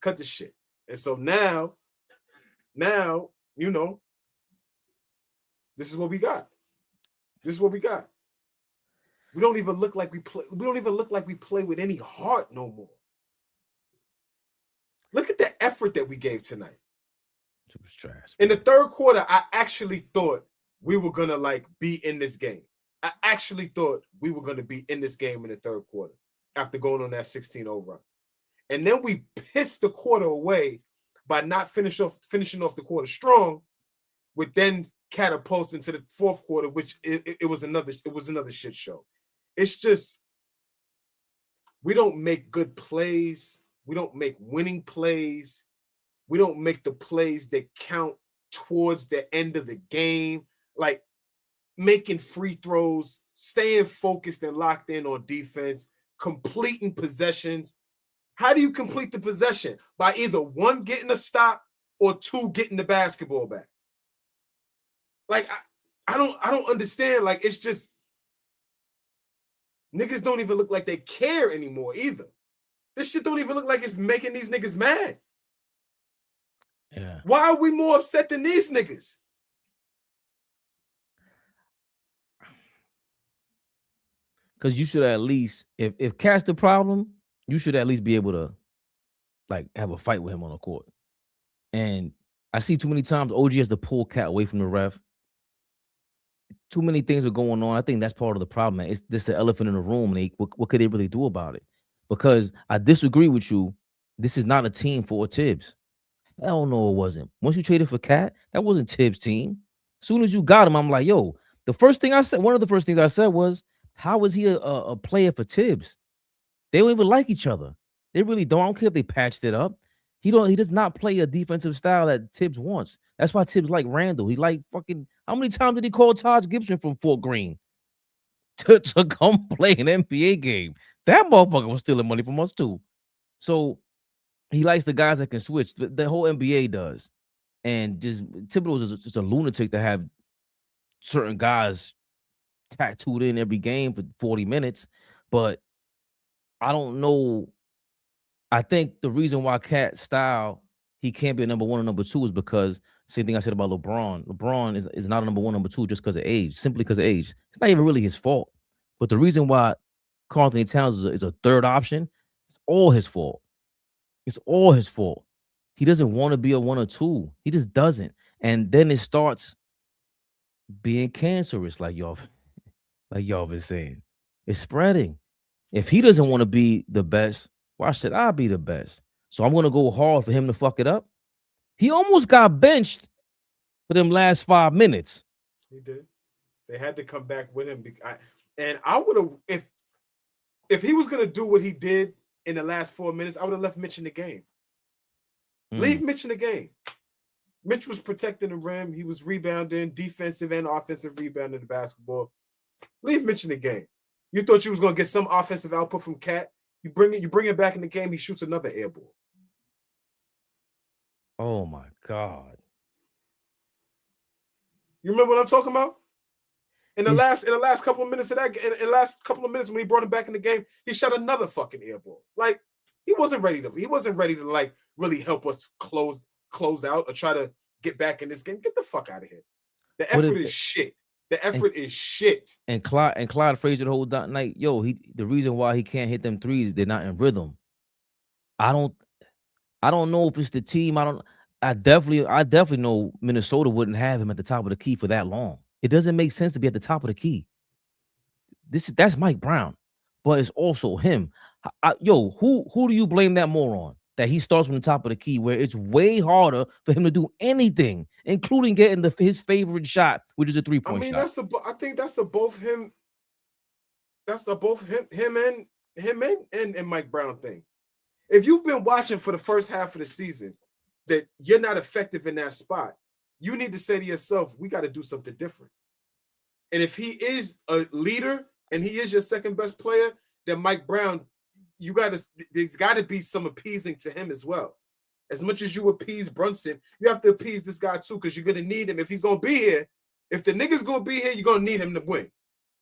Cut the shit. And so now, this is what we got. This is what we got. We don't even look like we play. We don't even look like we play with any heart no more. Look at the effort that we gave tonight. It was trash. In the third quarter, I actually thought we were gonna be in this game. I actually thought we were gonna be in this game in the third quarter after going on that 16-0 run. And then we pissed the quarter away by not finishing off the quarter strong, with then catapults into the fourth quarter, which it was another shit show. It's just, we don't make good plays. We don't make winning plays. We don't make the plays that count towards the end of the game, like making free throws, staying focused and locked in on defense, completing possessions. How do you complete the possession? By either one, getting a stop, or two, getting the basketball back. Like, I don't understand. Like, it's just, niggas don't even look like they care anymore either. This shit don't even look like it's making these niggas mad. Yeah. Why are we more upset than these niggas? Because you should at least, if Cat's the problem, you should at least be able to like have a fight with him on the court. And I see too many times OG has to pull Cat away from the ref. Too many things are going on. I think that's part of the problem, man. It's this the elephant in the room. And what could they really do about it? Because I disagree with you. This is not a team for Tibbs. Hell no, it wasn't. Once you traded for Cat, that wasn't Tibbs' team. As soon as you got him, I'm like, yo, the first thing I said, one of the first things I said was, how is he a player for Tibbs? They don't even like each other. They really don't. I don't care if they patched it up. He does not play a defensive style that Tibbs wants. That's why Tibbs like Randall. He like fucking, how many times did he call Taj Gibson from Fort Greene to come play an NBA game? That motherfucker was stealing money from us too. So he likes the guys that can switch. The whole NBA does. And just Thibodeau is just a lunatic to have certain guys tattooed in every game for 40 minutes. But I don't know. I think the reason why Cat style he can't be a number one or number two is because same thing I said about LeBron. LeBron is not a number one, number two just because of age, simply because of age. It's not even really his fault. But the reason why Karl-Anthony Towns is a third option, it's all his fault. It's all his fault. He doesn't want to be a one or two. He just doesn't. And then it starts being cancerous, like y'all been saying. It's spreading. If he doesn't want to be the best, why should I be the best? So I'm going to go hard for him to fuck it up. He almost got benched for them last 5 minutes. He did. They had to come back with him. And I would have, if he was going to do what he did in the last 4 minutes, I would have left Mitch in the game. Leave Mitch in the game. Mitch was protecting the rim. He was rebounding, defensive and offensive rebounding the basketball. Leave Mitch in the game. You thought you was going to get some offensive output from Cat. You bring it back in the game, he shoots another air ball. Oh my God. You remember what I'm talking about? In the last couple of minutes of that, in the last couple of minutes when he brought him back in the game, he shot another fucking air ball. Like he wasn't ready to like really help us close out or try to get back in this game. Get the fuck out of here. The effort is shit. The effort is shit. And Clyde Frazier the whole night, the reason why he can't hit them threes, they're not in rhythm. I don't know if it's the team. I definitely know Minnesota wouldn't have him at the top of the key for that long. It doesn't make sense to be at the top of the key. That's Mike Brown, but it's also him. Who do you blame that more on? That he starts from the top of the key, where it's way harder for him to do anything, including getting his favorite shot, which is a 3-point shot. I think that's a both him. That's a both him and Mike Brown thing. If you've been watching for the first half of the season that you're not effective in that spot, you need to say to yourself, we got to do something different. And if he is a leader and he is your second best player, then Mike Brown, there's got to be some appeasing to him as well. As much as you appease Brunson, you have to appease this guy too, because you're going to need him. If he's going to be here, if the nigga's going to be here, you're going to need him to win.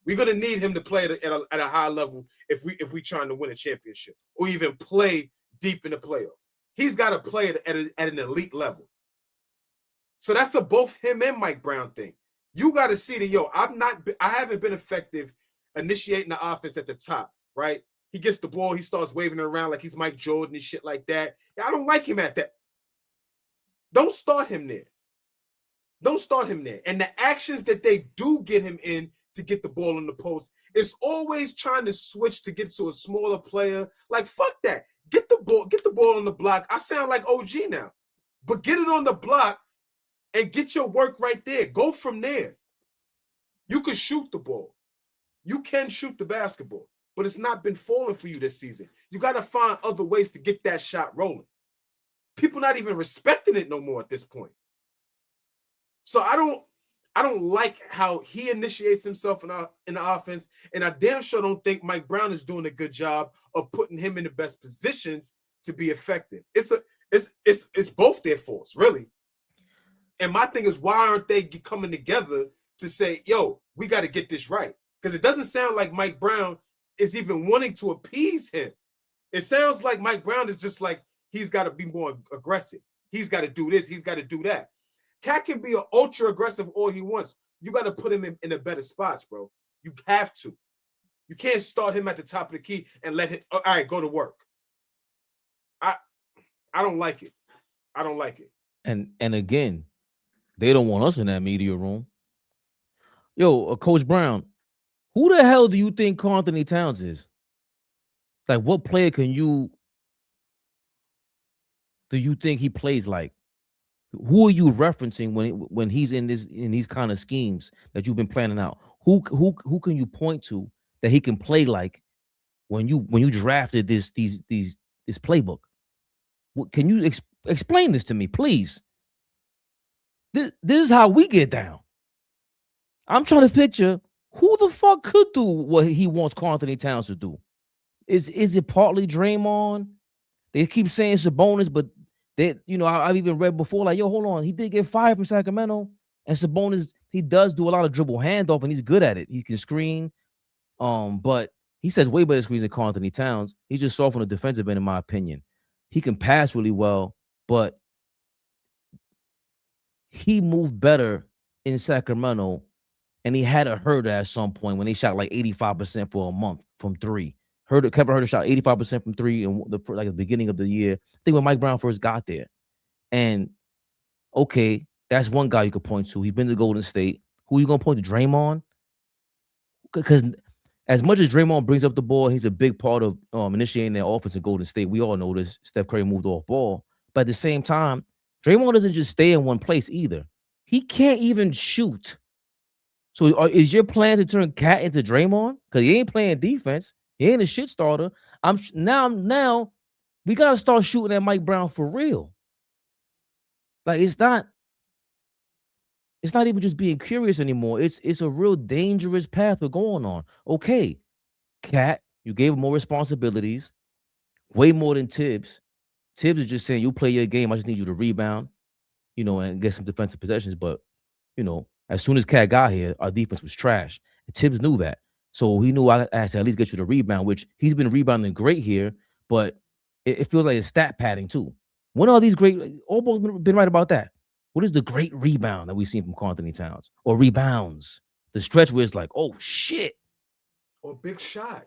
We're going to need him to play at a high level if we trying to win a championship or even play deep in the playoffs. He's got to play at an elite level. So that's a both him and Mike Brown thing. You got to see that, I haven't been effective initiating the offense at the top, right? He gets the ball, he starts waving it around like he's Mike Jordan and shit like that. I don't like him at that. Don't start him there. And the actions that they do get him in to get the ball in the post, it's always trying to switch to get to a smaller player. Like, fuck that. Get the ball on the block. I sound like OG now. But get it on the block and get your work right there. Go from there. You can shoot the ball. You can shoot the basketball. But it's not been falling for you this season. You got to find other ways to get that shot rolling. People not even respecting it no more at this point. So I don't like how he initiates himself in the offense, and I damn sure don't think Mike Brown is doing a good job of putting him in the best positions to be effective. It's both their faults, really. And my thing is, why aren't they coming together to say, yo, we got to get this right? Because it doesn't sound like Mike Brown is even wanting to appease him. It sounds like Mike Brown is just like, he's got to be more aggressive. He's got to do this. He's got to do that. Cat can be an ultra aggressive all he wants. You got to put him in a better spots, bro. You have to. You can't start him at the top of the key and let him, all right, go to work. I don't like it. I don't like it. And again, they don't want us in that media room. Yo, Coach Brown, who the hell do you think Karl-Anthony Towns is? Like, what player do you think he plays like? Who are you referencing when he's in these kind of schemes that you've been planning out? Who can you point to that he can play like when you drafted this playbook? Can you explain this to me, please? This is how we get down. I'm trying to picture who the fuck could do what he wants Karl-Anthony Towns to do. Is it partly Draymond? They keep saying Sabonis, but they, I've even read before, like, yo, hold on, he did get fired from Sacramento, and Sabonis, he does do a lot of dribble handoff, and he's good at it. He can screen, but he says way better screens than Karl-Anthony Towns. He's just soft on the defensive end, in my opinion. He can pass really well, but he moved better in Sacramento, and he had a Herder at some point when they shot like 85% for a month from three. Kevin Herter shot 85% from three in the beginning of the year. I think when Mike Brown first got there. And okay, that's one guy you could point to. He's been to Golden State. Who are you gonna point to? Draymond? Because as much as Draymond brings up the ball, he's a big part of initiating their offense in Golden State. We all know this. Steph Curry moved off ball. But at the same time, Draymond doesn't just stay in one place either. He can't even shoot. So is your plan to turn Cat into Draymond? Because he ain't playing defense. He ain't a shit starter. Now we gotta start shooting at Mike Brown for real. Like it's not even just being curious anymore. It's a real dangerous path we're going on. Okay, Cat, you gave him more responsibilities, way more than Tibbs. Tibbs is just saying, you play your game. I just need you to rebound, and get some defensive possessions. But as soon as Cat got here, our defense was trash. And Tibbs knew that. So he knew I had to at least get you the rebound, which he's been rebounding great here, but it feels like it's stat padding too. When are these great? ALLBALL's been right about that. What is the great rebound that we've seen from Karl-Anthony Towns? Or rebounds? The stretch where it's like, oh shit. Or big shot.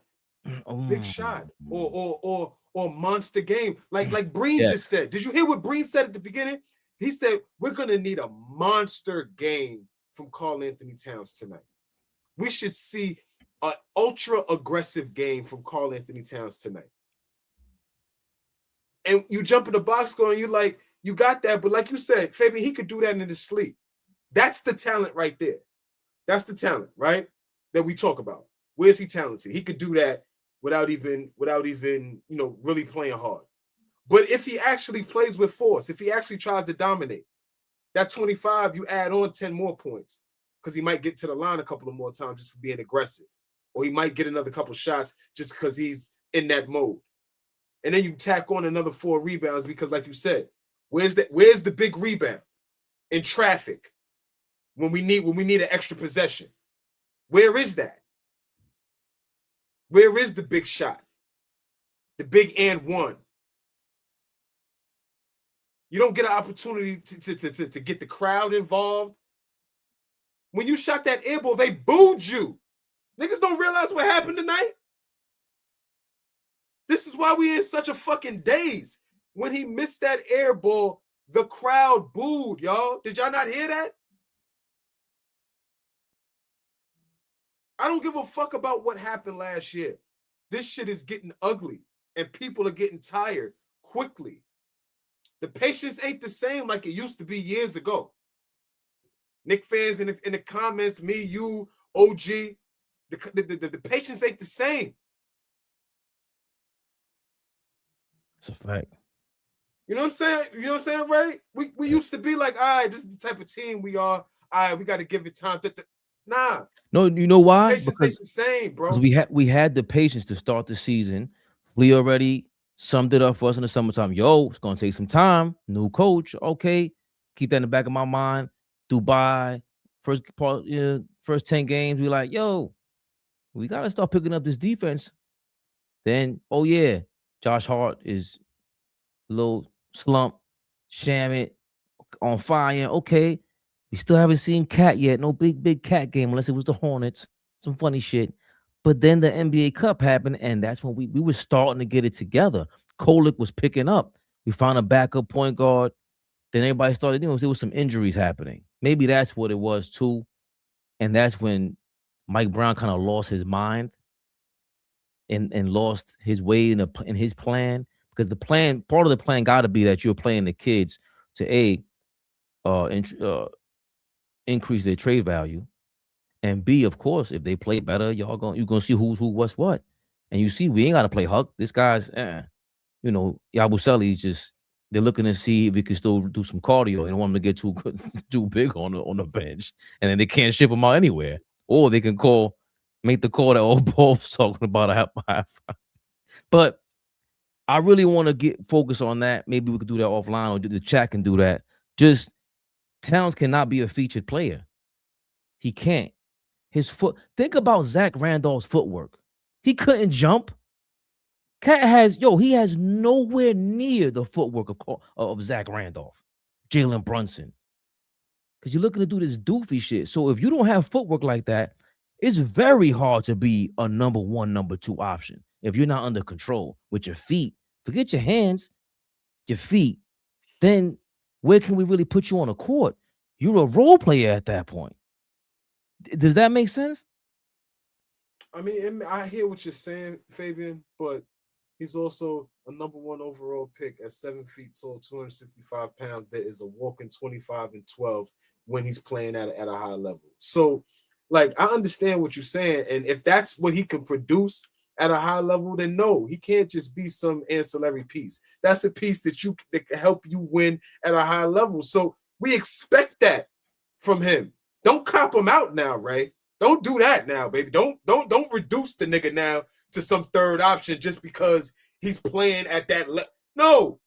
Big shot. Or monster game. Like Breen just said. Did you hear what Breen said at the beginning? He said, we're gonna need a monster game from Karl-Anthony Towns tonight. We should see an ultra aggressive game from Karl-Anthony Towns tonight. And you jump in the box score and you're like, you got that. But like you said, Fabian, he could do that in his sleep. That's the talent right there. That's the talent, right? That we talk about. Where's he talented? He could do that without even, really playing hard. But if he actually plays with force, if he actually tries to dominate, that 25, you add on 10 more points because he might get to the line a couple of more times just for being aggressive. Or he might get another couple shots just because he's in that mode. And then you tack on another 4 rebounds because, like you said, where's the big rebound in traffic when we need an extra possession? Where is that? Where is the big shot? The big and one? You don't get an opportunity to get the crowd involved. When you shot that air ball, they booed you. Niggas don't realize what happened tonight. This is why we in such a fucking daze. When he missed that air ball, the crowd booed, y'all. Did y'all not hear that? I don't give a fuck about what happened last year. This shit is getting ugly, and people are getting tired quickly. The patience ain't the same like it used to be years ago. Knicks fans in the comments, me, you, OG, the patience ain't the same. It's a fact. You know what I'm saying? You know what I'm saying, Ray? We used to be like, all right, this is the type of team we are. All right, we got to give it time. Nah. No, you know why? Patience ain't the same, bro. We had the patience to start the season. We already summed it up for us in the summertime. Yo, it's gonna take some time. New coach, okay. Keep that in the back of my mind. Dubai, first 10 games, we like, yo, we gotta start picking up this defense. Then, oh yeah, Josh Hart is a little slump, Shamit on fire. Okay, we still haven't seen Cat yet. No big Cat game unless it was the Hornets. Some funny shit. But then the NBA Cup happened, and that's when we were starting to get it together. Kolek was picking up. We found a backup point guard. Then everybody started, there was some injuries happening. Maybe that's what it was too. And that's when Mike Brown kind of lost his mind and lost his way in his plan. Because part of the plan got to be that you're playing the kids to increase their trade value, and B, of course, if they play better, you're gonna see who's who, what's what. And you see, we ain't gotta play Huck. This guy's, Yabusele's just, they're looking to see if we can still do some cardio. They don't want him to get too big on the bench, and then they can't ship him out anywhere. Or they can make the call that ALLBALL was talking about a half. But I really want to get focused on that. Maybe we could do that offline, or the chat can do that. Just Towns cannot be a featured player. He can't. His foot. Think about Zach Randolph's footwork. He couldn't jump. He has nowhere near the footwork of Zach Randolph, Jalen Brunson. Because you're looking to do this doofy shit. So if you don't have footwork like that, it's very hard to be a number one, number two option if you're not under control with your feet. Forget your hands, your feet. Then where can we really put you on a court? You're a role player at that point. Does that make sense? I mean, I hear what you're saying, Fabian, but he's also a number one overall pick at 7 feet tall, 265 pounds. That is a walking 25 and 12 when he's playing at a high level. So, like, I understand what you're saying. And if that's what he can produce at a high level, then no, he can't just be some ancillary piece. That's a piece that can help you win at a high level. So we expect that from him. Don't cop him out now, Ray. Don't do that now, baby. Don't reduce the nigga now to some third option just because he's playing at that level. No.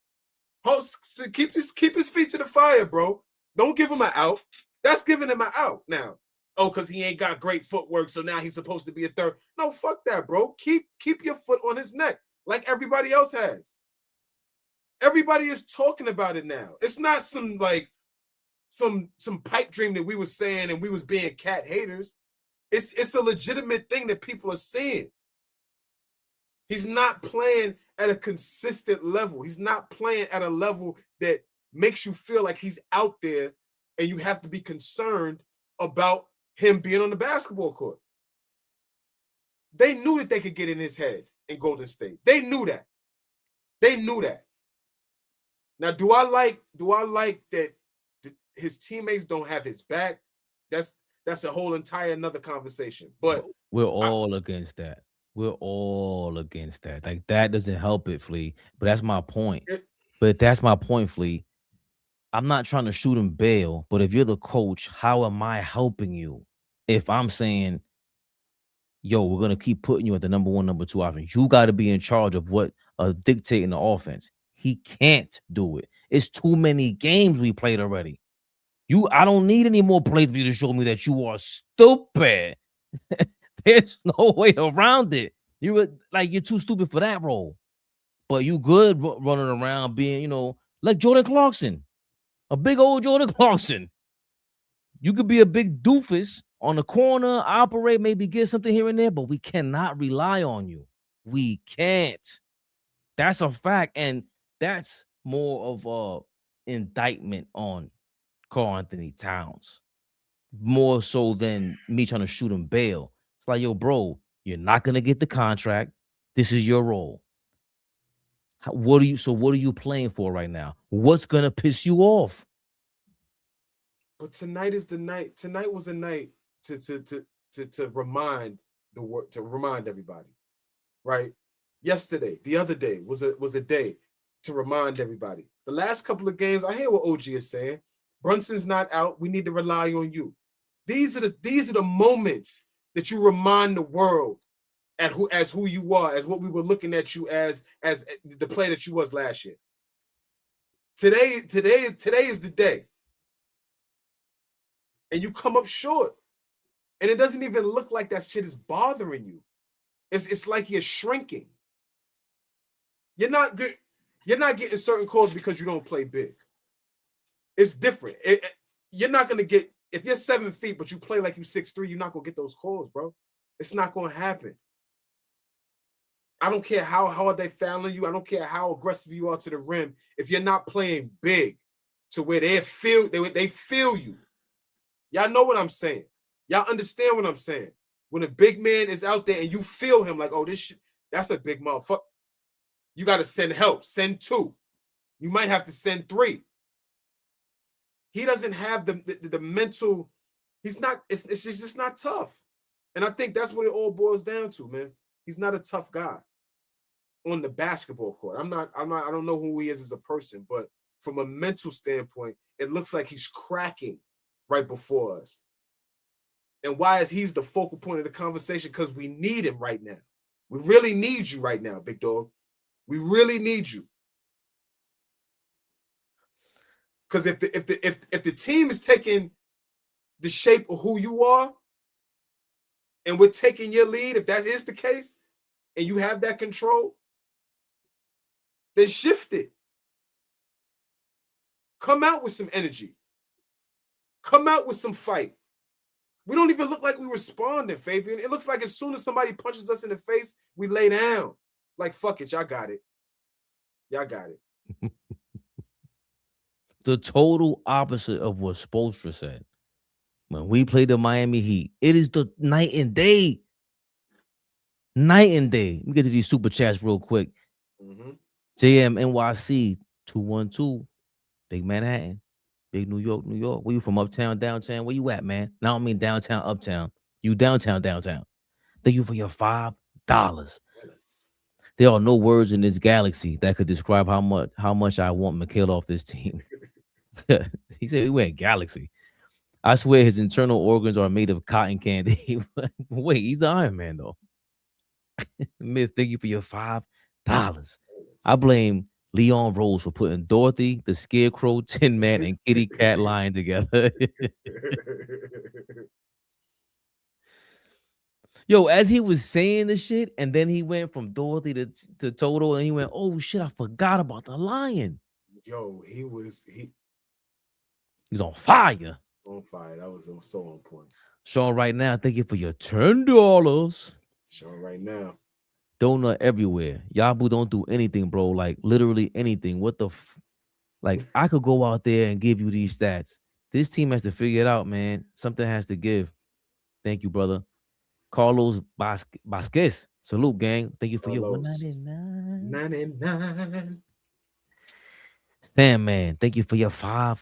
Keep his feet to the fire, bro. Don't give him an out. That's giving him an out now. Oh, because he ain't got great footwork, so now he's supposed to be a third. No, fuck that, bro. Keep your foot on his neck like everybody else has. Everybody is talking about it now. It's not some pipe dream that we was saying and we was being cat haters. It's a legitimate thing that people are saying. He's not playing at a consistent level. He's not playing at a level that makes you feel like he's out there and you have to be concerned about him being on the basketball court. They knew that they could get in his head in Golden State. They knew that. Now, do I like that his teammates don't have his back? That's a whole entire another conversation. But we're all against that. We're all against that. Like, that doesn't help it, Flea. But that's my point. Flea. I'm not trying to shoot him bail, but if you're the coach, how am I helping you? If I'm saying, yo, we're going to keep putting you at the number one, number two option. You got to be in charge of what dictating the offense. He can't do it. It's too many games we played already. I don't need any more plays for you to show me that you are stupid. There's no way around it. You're too stupid for that role. But you good running around being, like Jordan Clarkson. A big old Jordan Clarkson. You could be a big doofus on the corner, operate, maybe get something here and there, but we cannot rely on you. We can't. That's a fact. And that's more of a indictment on Karl-Anthony Towns. More so than me trying to shoot him bail. It's like, yo, bro, you're not going to get the contract. This is your role. What are you playing for right now? What's going to piss you off? But tonight is the night. Tonight was a night to remind everybody, right? Yesterday, the other day was a day to remind everybody. The last couple of games, I hear what OG is saying. Brunson's not out. We need to rely on you. These are the moments that you remind the world as who you are, as what we were looking at you as the player that you was last year. Today is the day. And you come up short. And it doesn't even look like that shit is bothering you. It's like you're shrinking. You're not getting certain calls because you don't play big. It's different. You're not going to get, if you're 7 feet, but you play like you 6'3", you're not going to get those calls, bro. It's not going to happen. I don't care how hard they fouling you. I don't care how aggressive you are to the rim. If you're not playing big to where they feel you. Y'all know what I'm saying. Y'all understand what I'm saying. When a big man is out there and you feel him like, oh, this shit, that's a big motherfucker. You got to send help. Send 2. You might have to send 3. He doesn't have the mental. He's not. It's just not tough. And I think that's what it all boils down to, man. He's not a tough guy on the basketball court. I don't know who he is as a person, but from a mental standpoint, it looks like he's cracking right before us. And why is he's the focal point of the conversation? Because we need him right now. We really need you right now, big dog. We really need you. Because if the team is taking the shape of who you are, and we're taking your lead, if that is the case, and you have that control, then shift it. Come out with some energy. Come out with some fight. We don't even look like we responding, Fabian. It looks like as soon as somebody punches us in the face, we lay down. Like, fuck it, y'all got it. Y'all got it. The total opposite of what Spoelstra said. When we played the Miami Heat, it is the night and day. Night and day. Let me get to these super chats real quick. Mm-hmm. JM NYC 212. Big Manhattan. Big New York, New York. Where you from? Uptown, downtown? Where you at, man? Now I don't mean downtown, uptown. You downtown, downtown. Thank you for your $5. There are no words in this galaxy that could describe how much I want Mikhail off this team. He said we went galaxy. I swear his internal organs are made of cotton candy. Wait, he's the Iron Man though. Myth, thank you for your $5. I blame Leon Rose for putting Dorothy, the Scarecrow, Tin Man, and Kitty Cat lying together. Yo, as he was saying the shit, and then he went from Dorothy to Toto, and he went, "Oh shit, I forgot about the lion." Yo, he's on fire. On fire. That was so on point. Sean, right now, thank you for your $10. Sean, right now. Donut everywhere. Yabu don't do anything, bro. Like literally anything. What the like? I could go out there and give you these stats. This team has to figure it out, man. Something has to give. Thank you, brother. Carlos Vasquez. Salute, gang. Thank you for your 199. 99. Sam, man. Thank you for your $5.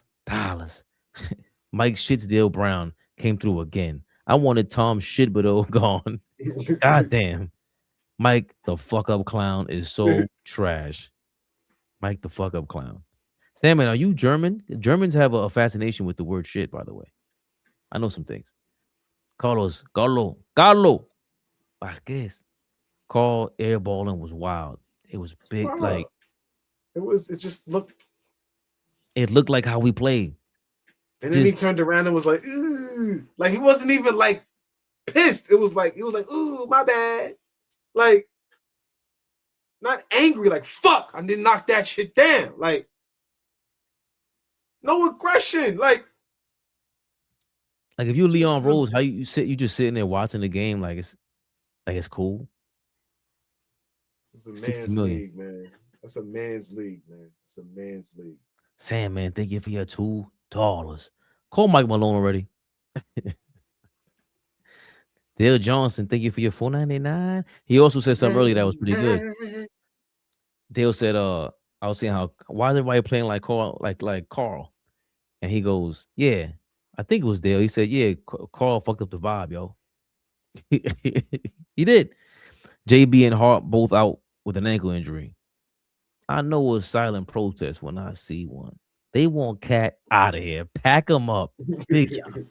Mike Shitsdale Brown came through again. I wanted Tom Shitbido gone. God damn. Mike, the fuck up clown, is so trash. Mike, the fuck up clown. Sam, man, are you German? Germans have a fascination with the word shit, by the way. I know some things. Carlo Vasquez. Carl airballing was wild. It was big, Wow. like it just looked. It looked like how we played. And then he turned around and was like, ooh. Like he wasn't even like pissed. It was like, ooh, my bad. Like, not angry, like, fuck, I didn't knock that shit down. Like, no aggression. Like if you Leon Rose, how you just sitting there watching the game like it's cool. This is a man's league, man. That's a man's league, man. It's a man's league. Sam, man, thank you for your $2. Call Mike Malone already. Dale Johnson, thank you for your $4.99. He also said something earlier that was pretty good. Dale said, I was saying why is everybody playing like Carl, like Carl? And he goes, yeah, I think it was Dale. He said, yeah, Carl fucked up the vibe, yo. He did. JB and Hart both out with an ankle injury. I know a silent protest when I see one. They want Cat out of here. Pack him up. Big time.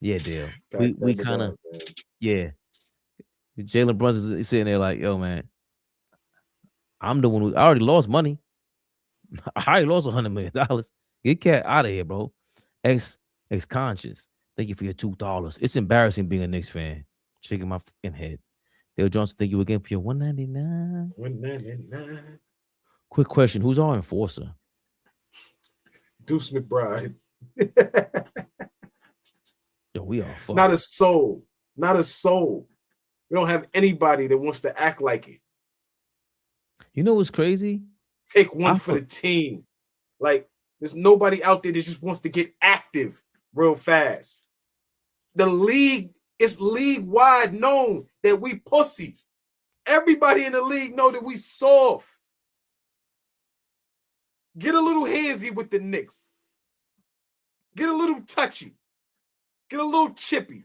Yeah, Dale. We kind of, yeah. Jalen Brunson is sitting there like, yo, man, I'm the one who I already lost money. I already lost $100 million. Get Cat out of here, bro. Ex-conscious. Thank you for your $2. It's embarrassing being a Knicks fan. Shaking my fucking head. Dale Johnson, thank you again for your $1.99. $1.99. Quick question: who's our enforcer? Deuce McBride. Yo, we are fucked. Not a soul. Not a soul. We don't have anybody that wants to act like it. You know what's crazy? Take one for the team. Like, there's nobody out there that just wants to get active real fast. The league is league-wide known that we pussy. Everybody in the league know that we soft. Get a little handsy with the Knicks. Get a little touchy. Get a little chippy.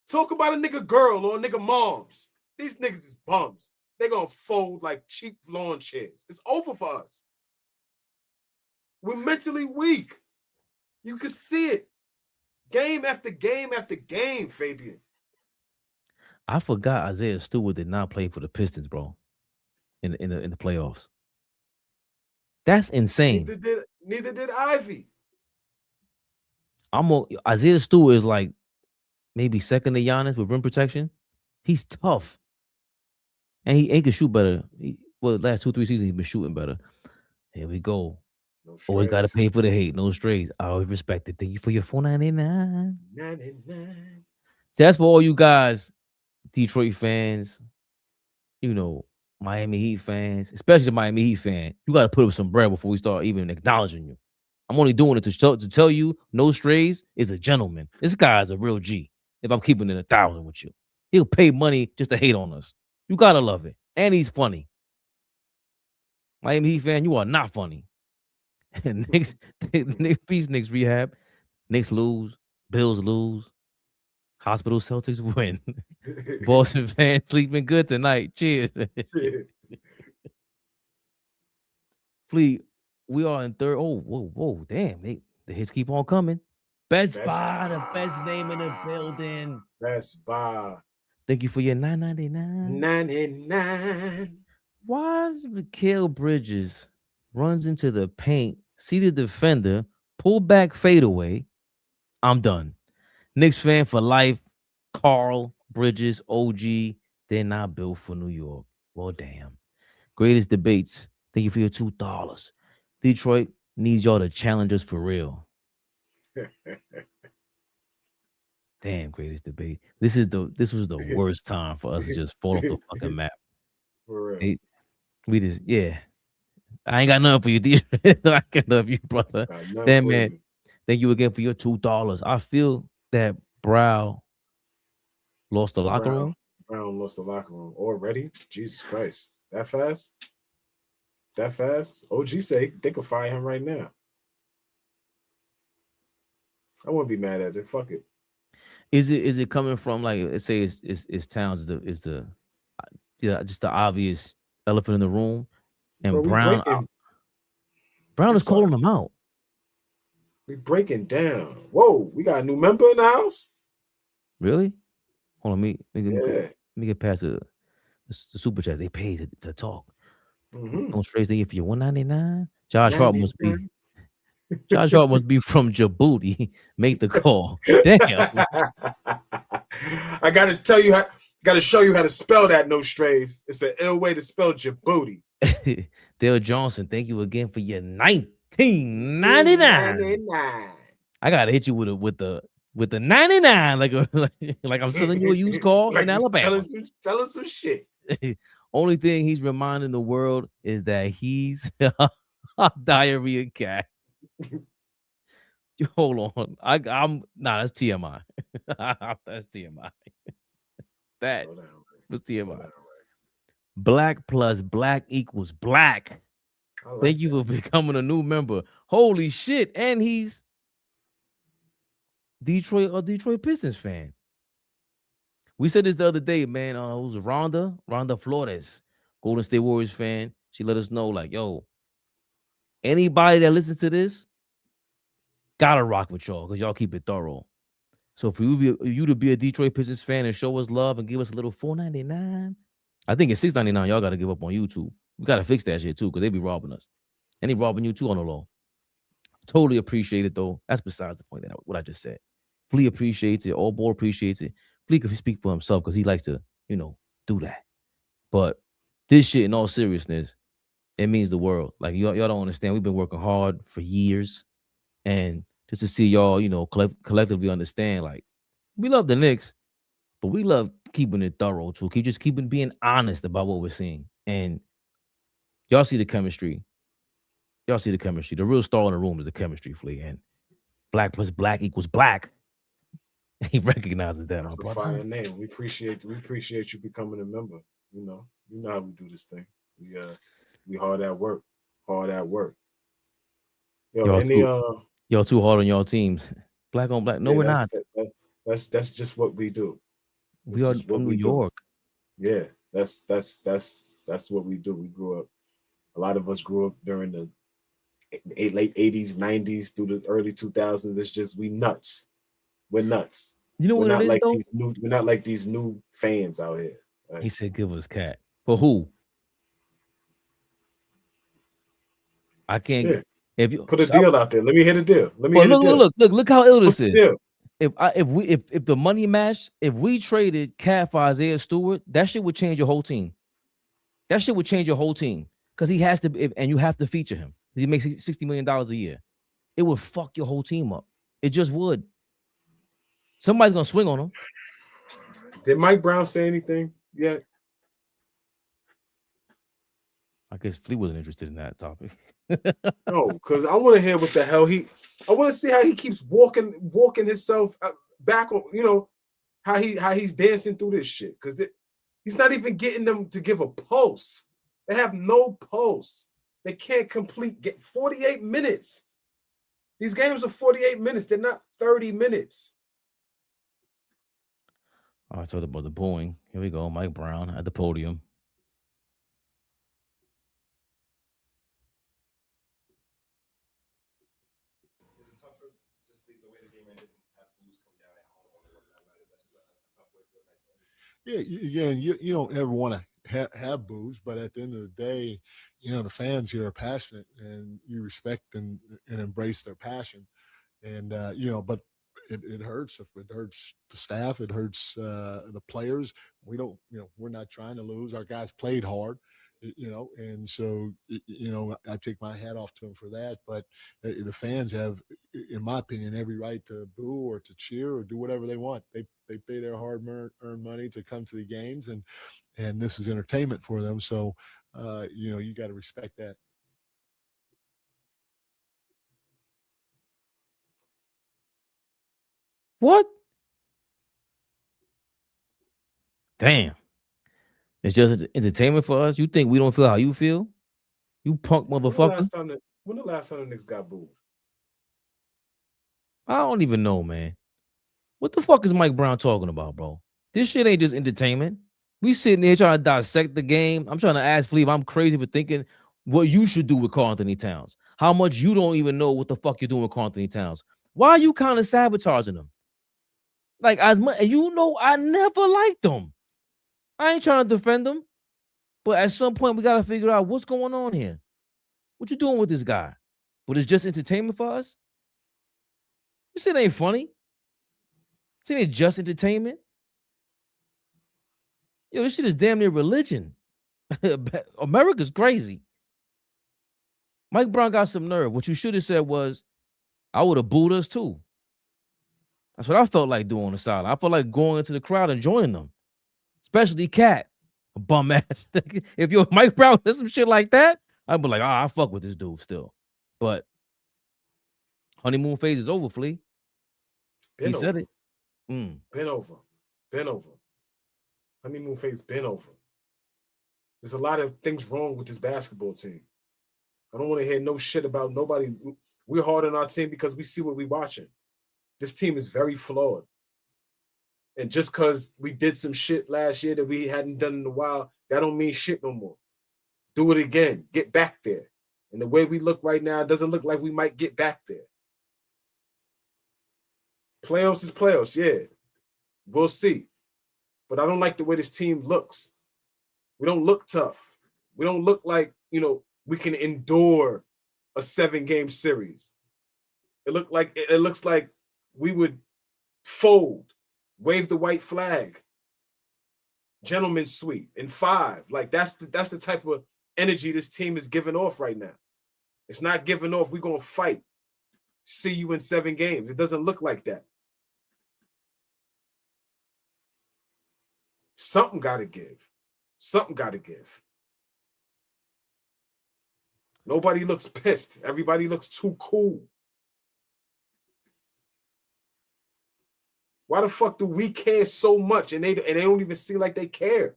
Talk about a nigga girl or a nigga moms. These niggas is bums. They gonna fold like cheap lawn chairs. It's over for us. We're mentally weak. You can see it. Game after game after game, Fabian. I forgot Isaiah Stewart did not play for the Pistons, bro. In the playoffs. That's insane. Neither did Ivy. Isaiah Stewart is like maybe second to Giannis with rim protection. He's tough. And he can shoot better. The last 2-3 seasons he's been shooting better. Here we go. No Always got to pay for the hate. No strays. I always respect it. Thank you for your $4.99. 99. So that's for all you guys, Detroit fans, Miami Heat fans, especially the Miami Heat fan. You got to put up some bread before we start even acknowledging you. I'm only doing it to tell you No Strays is a gentleman. This guy is a real G. If I'm keeping it 1,000 with you, he'll pay money just to hate on us. You got to love it. And he's funny. Miami Heat fan, you are not funny. Knicks Rehab. Knicks lose. Bills lose. Hospital Celtics win. Boston fans sleeping good tonight. Cheers. Fleet, we are in third. Oh, whoa, damn. The hits keep on coming. Best Buy, the best name in the building. Best Buy. Thank you for your $9.99. 99. Why is Mikal Bridges runs into the paint, see the defender, pull back fadeaway? I'm done. Knicks fan for life. Carl, Bridges, OG. They're not built for New York. Well, damn. Greatest debates. Thank you for your $2. Detroit needs y'all to challenge us for real. Damn, greatest debate. This was the worst time for us to just fall off the fucking map. For real. I ain't got nothing for you, Detroit. I got nothing for you, brother. Damn, man. Thank you again for your $2. I feel that Brown lost the locker room. Brown lost the locker room already. Jesus Christ, that fast? That fast? OG say they could fire him right now. I wouldn't be mad at it. Fuck it. Is it coming from, like, let's say it's Towns is the just the obvious elephant in the room, and Bro, Brown is calling them out. We breaking down. Whoa, we got a new member in the house. Really? Hold on, let me get past the super chat. They paid to talk. Mm-hmm. On Strays, they give you $1.99. Josh Hart must be. Josh Hart must be from Djibouti. Make the call. Damn. I gotta show you how to spell that. No Strays. It's an ill way to spell Djibouti. Dale Johnson, thank you again for your $19.99. I gotta hit you with the 99, like I'm selling you a used car in Alabama. Selling some shit. Only thing he's reminding the world is that he's a diarrhea cat. Hold on, that's TMI. That's TMI. That was TMI. Black plus black equals black. Thank you for becoming a new member. Holy shit. And he's Detroit Pistons fan. We said this the other day, man. It was Rhonda Flores, Golden State Warriors fan. She let us know, like, yo, anybody that listens to this gotta rock with y'all because y'all keep it thorough. So for you to be a Detroit Pistons fan and show us love and give us a little $4.99, I think it's $6.99. Y'all gotta give up on YouTube. We gotta fix that shit too, because they be robbing us. And they robbing you too on the low. Totally appreciate it though. That's besides the point. What I just said. Flea appreciates it. ALLBALL appreciates it. Flea can speak for himself because he likes to, do that. But this shit, in all seriousness, it means the world. Like y'all don't understand. We've been working hard for years, and just to see y'all, collectively understand, like, we love the Knicks, But we love keeping it thorough too. Keeping being honest about what we're seeing. And y'all see the chemistry. Y'all see the chemistry. The real star in the room is the chemistry, Flea. And black plus black equals black. He recognizes that. That's a fire name. We appreciate you becoming a member. You know how we do this thing. We hard at work. Hard at work. Yo, y'all too hard on y'all teams. Black on black. No, we're not. That's just what we do. We are from New York. Yeah, that's what we do. We grew up. A lot of us grew up during the late 80s, 90s through the early 2000s. It's just we nuts. We're nuts. You know what we're not it is, like though? we're not like these new fans out here. Right? He said, "Give us cat." For who? I can't. Yeah. If you put a deal out there, let me hit a deal. Look how ill this is. If the money match, if we traded Cat for Isaiah Stewart, that shit would change your whole team. That shit would change your whole team because he has to, and you have to feature him. He makes $60 million a year. It would fuck your whole team up. It just would. Somebody's gonna swing on him. Did Mike Brown say anything yet? I guess Flea wasn't interested in that topic. No, because I want to hear what the hell I want to see how he keeps walking himself back on. You know how he's dancing through this shit because he's not even getting them to give a pulse. They have no pulse. They can't get 48 minutes. These games are 48 minutes. They're not 30 minutes. All right, talked about the booing. Here we go. Mike Brown at the podium. Yeah, again, you don't ever want to have boos, but at the end of the day, the fans here are passionate, and you respect and embrace their passion, and but it hurts. It hurts the staff. It hurts the players. We don't, we're not trying to lose. Our guys played hard, and so I take my hat off to them for that. But the fans have, in my opinion, every right to boo or to cheer or do whatever they want. They pay their hard-earned money to come to the games, and this is entertainment for them. So, you got to respect that. What? Damn. It's just entertainment for us. You think we don't feel how you feel? You punk motherfucker. When the last time the Knicks got booed? I don't even know, man. What the fuck is Mike Brown talking about, bro? This shit ain't just entertainment. We sitting here trying to dissect the game. I'm trying to ask Flea if I'm crazy for thinking what you should do with Karl-Anthony Towns. How much you don't even know what the fuck you're doing with Karl-Anthony Towns. Why are you kind of sabotaging him? Like, as much, I never liked him. I ain't trying to defend him. But at some point, we got to figure out what's going on here. What you doing with this guy? But it's just entertainment for us? This shit ain't funny. This ain't just entertainment. Yo, this shit is damn near religion. America's crazy. Mike Brown got some nerve. What you should have said was, I would have booed us too. That's what I felt like doing on the side. I felt like going into the crowd and joining them. Especially Cat. A bum ass. If you're Mike Brown does some shit like that, I'd be like, I fuck with this dude still. But honeymoon phase is over, Flea. He said it. Been over. Honeymoon phase been over. There's a lot of things wrong with this basketball team. I don't want to hear no shit about nobody. We're hard on our team because we see what we're watching. This team is very flawed. And just because we did some shit last year that we hadn't done in a while, that don't mean shit no more. Do it again. Get back there. And the way we look right now, it doesn't look like we might get back there. Playoffs is playoffs, yeah. We'll see. But I don't like the way this team looks. We don't look tough. We don't look like, we can endure a 7-game series. It looks like we would fold, wave the white flag, gentleman's sweep in 5. Like that's the type of energy this team is giving off right now. It's not giving off, we're gonna fight. See you in 7 games. It doesn't look like that. Something got to give. Something got to give. Nobody looks pissed. Everybody looks too cool. Why the fuck do we care so much and they don't even seem like they care?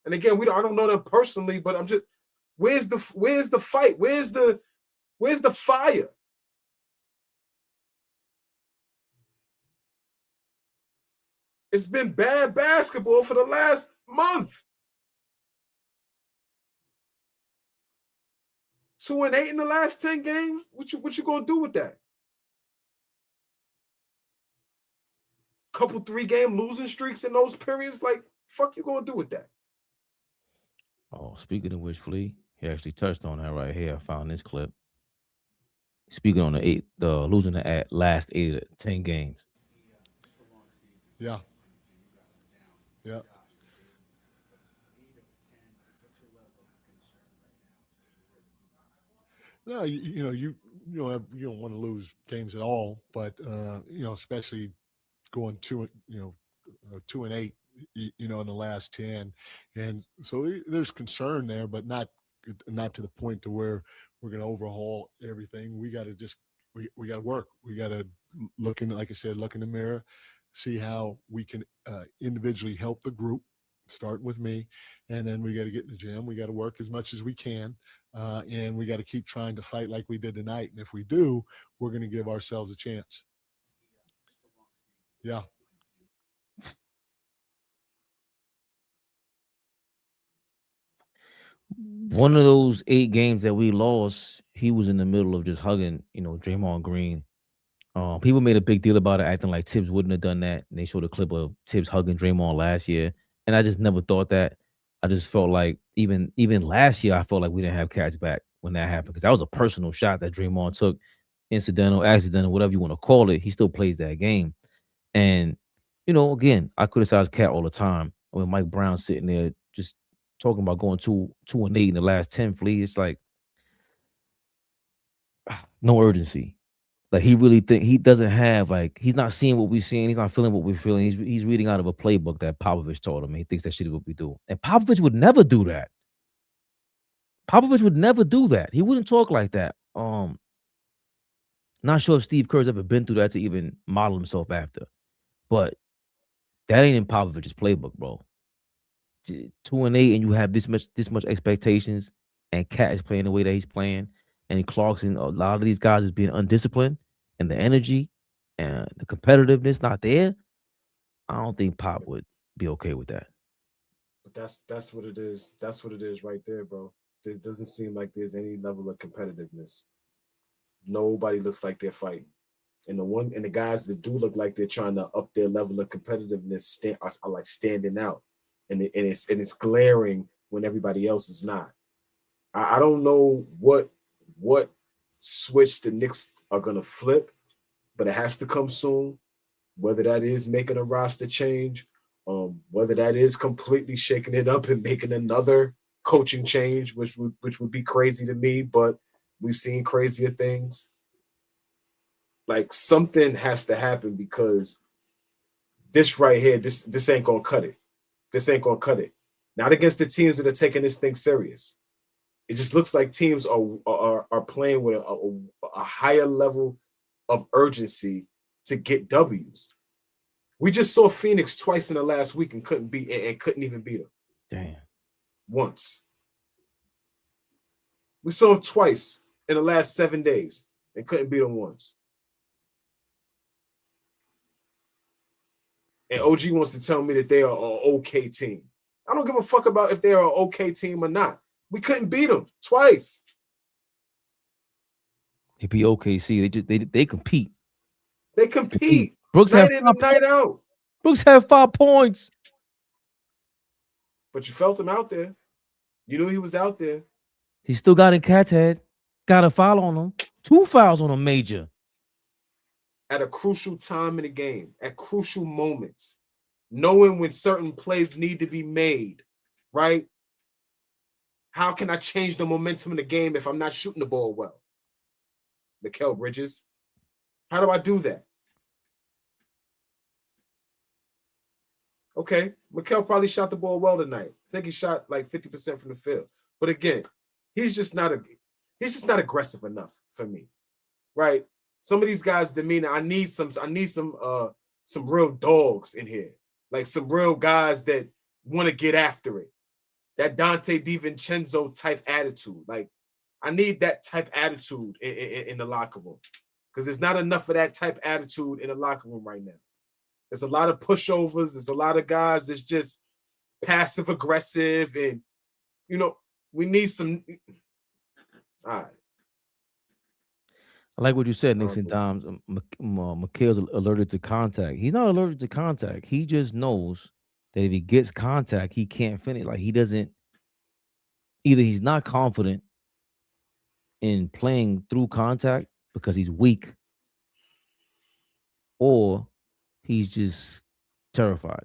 And again, I don't know them personally, but I'm just, where's the fight? Where's the fire? It's been bad basketball for the last month. 2-8 in the last 10 games. What you gonna do with that? Couple 3-game losing streaks in those periods. Like, fuck you gonna do with that? Oh, speaking of which, Flea, he actually touched on that right here. I found this clip. Speaking on the losing the last 8 of 10 games. Yeah. Yeah. No, you don't want to lose games at all, but especially going 2-8, in the last 10, and so there's concern there, but not to the point to where we're going to overhaul everything. We got to just we got to work. We got to look in, like I said, look in the mirror, see how we can individually help the group, starting with me, and then we got to get in the gym. We got to work as much as we can, and we got to keep trying to fight like we did tonight. And if we do, we're going to give ourselves a chance. Yeah. One of those 8 games that we lost, he was in the middle of just hugging, Draymond Green. People made a big deal about it, acting like Tibbs wouldn't have done that. And they showed a clip of Tibbs hugging Draymond last year, and I just never thought that. I just felt like even last year, I felt like we didn't have cats back when that happened, because that was a personal shot that Draymond took, incidental, accidental, whatever you want to call it. He still plays that game, and again, I criticize Cat all the time. When Mike Brown sitting there just talking about going 2-8 in the last 10, Flea, it's like no urgency. Like, he really he doesn't have, like, he's not seeing what we're seeing. He's not feeling what we're feeling. He's reading out of a playbook that Popovich told him. He thinks that shit is what we do. And Popovich would never do that. Popovich would never do that. He wouldn't talk like that. Not sure if Steve Kerr's ever been through that to even model himself after. But that ain't in Popovich's playbook, bro. 2-8, and you have this much expectations, and Cat is playing the way that he's playing, and Clarkson, a lot of these guys is being undisciplined, and the energy and the competitiveness not there. I don't think Pop would be okay with that. But that's what it is. That's what it is right there, bro. It doesn't seem like there's any level of competitiveness. Nobody looks like they're fighting. And the guys that do look like they're trying to up their level of competitiveness are like standing out. And it's glaring when everybody else is not. I don't know what switch the Knicks are gonna flip, but it has to come soon. Whether that is making a roster change, whether that is completely shaking it up and making another coaching change, which would be crazy to me, but we've seen crazier things. Like, something has to happen, because this right here, this ain't gonna cut it. This ain't gonna cut it. Not against the teams that are taking this thing serious. It just looks like teams are playing with a higher level of urgency to get W's. We just saw Phoenix twice in the last week and couldn't even beat them. Damn. Once. We saw them twice in the last 7 days and couldn't beat them once. And OG wants to tell me that they are an okay team. I don't give a fuck about if they're an okay team or not. We couldn't beat them twice. They be OKC. They compete. They compete. Brooks night had in and night out. Brooks had 5 points. But you felt him out there. You knew he was out there. He still got in Cat's head. Got a foul on him. 2 fouls on him, major. At a crucial time in the game, at crucial moments, knowing when certain plays need to be made, right? How can I change the momentum in the game if I'm not shooting the ball well? Mikal Bridges. How do I do that? Okay, Mikal probably shot the ball well tonight. I think he shot like 50% from the field. But again, he's just not aggressive enough for me. Right? Some of these guys' demeanor, I need some real dogs in here. Like some real guys that want to get after it. That Dante DiVincenzo type attitude. Like, I need that type attitude in the locker room. Because there's not enough of that type attitude in the locker room right now. There's a lot of pushovers. There's a lot of guys that's just passive aggressive. And, we need some. All right. I like what you said, Knicks and Dimes. Mikhail's alerted to contact. He's not allergic to contact. He just knows that if he gets contact, he can't finish. Like, he doesn't. Either he's not confident in playing through contact because he's weak, or he's just terrified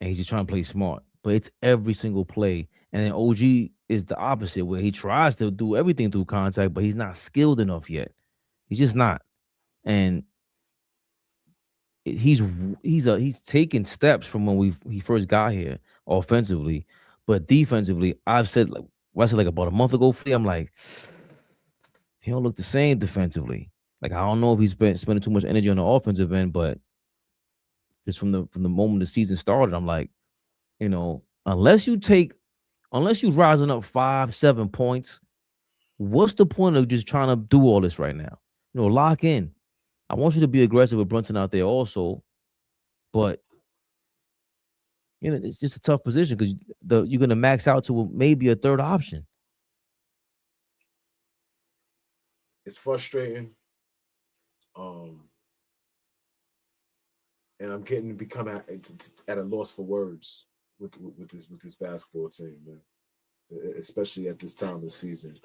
and he's just trying to play smart. But it's every single play. And then OG is the opposite, where he tries to do everything through contact, but he's not skilled enough yet. He's just not. And he's taken steps from when he first got here offensively, but defensively, I said about a month ago, I'm like, he don't look the same defensively. Like, I don't know if he's spending too much energy on the offensive end, but just from the moment the season started, I'm like, unless you rising up 5-7 points, what's the point of just trying to do all this right now? Lock in. I want you to be aggressive with Brunson out there also, but it's just a tough position because you're going to max out to maybe a third option. It's frustrating. And I'm getting to become at a loss for words with this basketball team, man. Especially at this time of the season.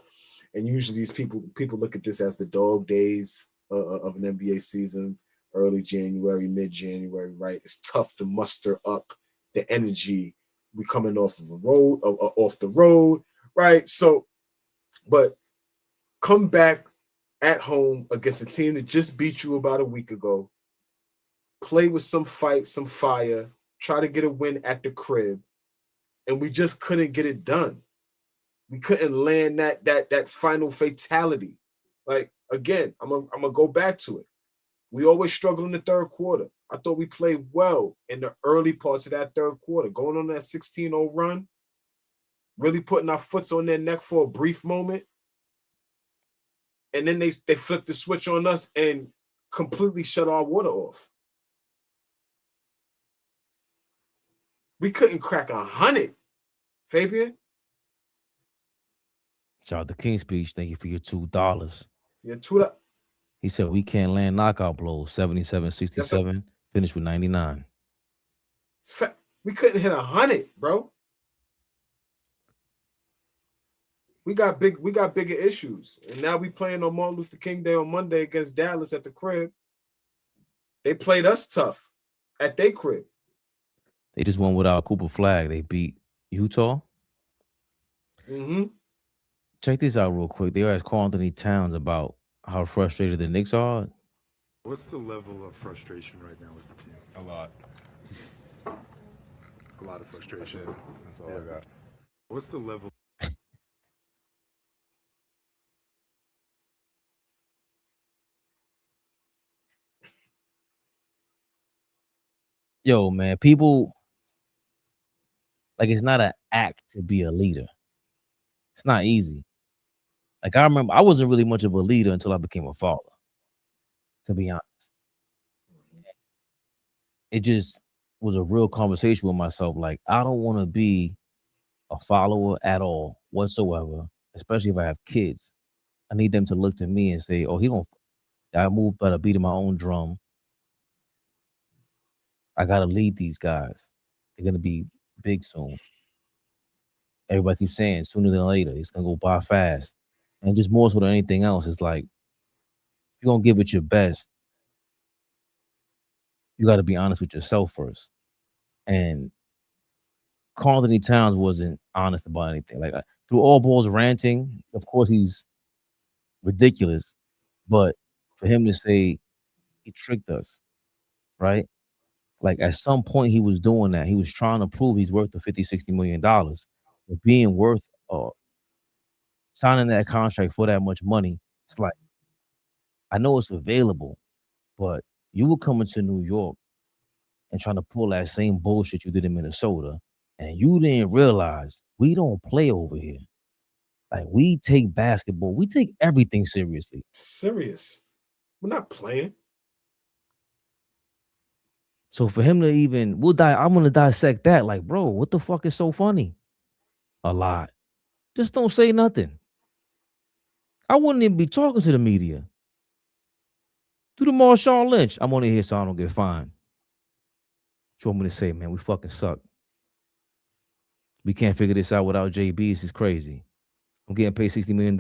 And usually these people look at this as the dog days of an NBA season, early January, mid-January, right? It's tough to muster up the energy. We coming off the road, right? So, but come back at home against a team that just beat you about a week ago, play with some fight, some fire, try to get a win at the crib, and we just couldn't get it done. We couldn't land that final fatality. Like, again, I'm gonna go back to it. We always struggle in the third quarter. I thought we played well in the early parts of that third quarter, going on that 16-0 run, really putting our foots on their neck for a brief moment. And then they flipped the switch on us and completely shut our water off. We couldn't crack 100, Fabian. Shout out to King Speech. Thank you for your $2. Your $2. He said we can't land knockout blows. 77-67. Finished with 99. We couldn't hit 100, bro. We got bigger issues. And now we playing on Martin Luther King Day on Monday against Dallas at the crib. They played us tough at their crib. They just won without Cooper Flag. They beat Utah. Mm-hmm. Check this out real quick. They asked Karl-Anthony Towns about how frustrated the Knicks are. What's the level of frustration right now with the team? A lot. A lot of frustration. That's all I got. What's the level? Yo, man, people, like, it's not an act to be a leader. It's not easy. Like, I remember I wasn't really much of a leader until I became a father, to be honest. It just was a real conversation with myself. Like, I don't want to be a follower at all whatsoever, especially if I have kids. I need them to look to me and say, oh, I move by the beat of my own drum. I got to lead these guys. They're going to be big soon. Everybody keeps saying sooner than later, it's going to go by fast. And just more so than anything else, it's like, you're going to give it your best. You got to be honest with yourself first. And Karl-Anthony Towns wasn't honest about anything. Like, through all balls ranting, of course he's ridiculous. But for him to say he tricked us, right? Like at some point he was doing that. He was trying to prove he's worth the 50, $60 million. But being worth signing that contract for that much money, it's like I know it's available, but you were coming to New York and trying to pull that same bullshit you did in Minnesota, and you didn't realize we don't play over here. Like we take basketball, we take everything seriously. Serious. We're not playing. So for him to even, I'm gonna dissect that. Like, bro, what the fuck is so funny? A lot. Just don't say nothing. I wouldn't even be talking to the media. Do the Marshawn Lynch. I'm only here so I don't get fined. What you want me to say, man? We fucking suck. We can't figure this out without JB. This is crazy. I'm getting paid $60 million.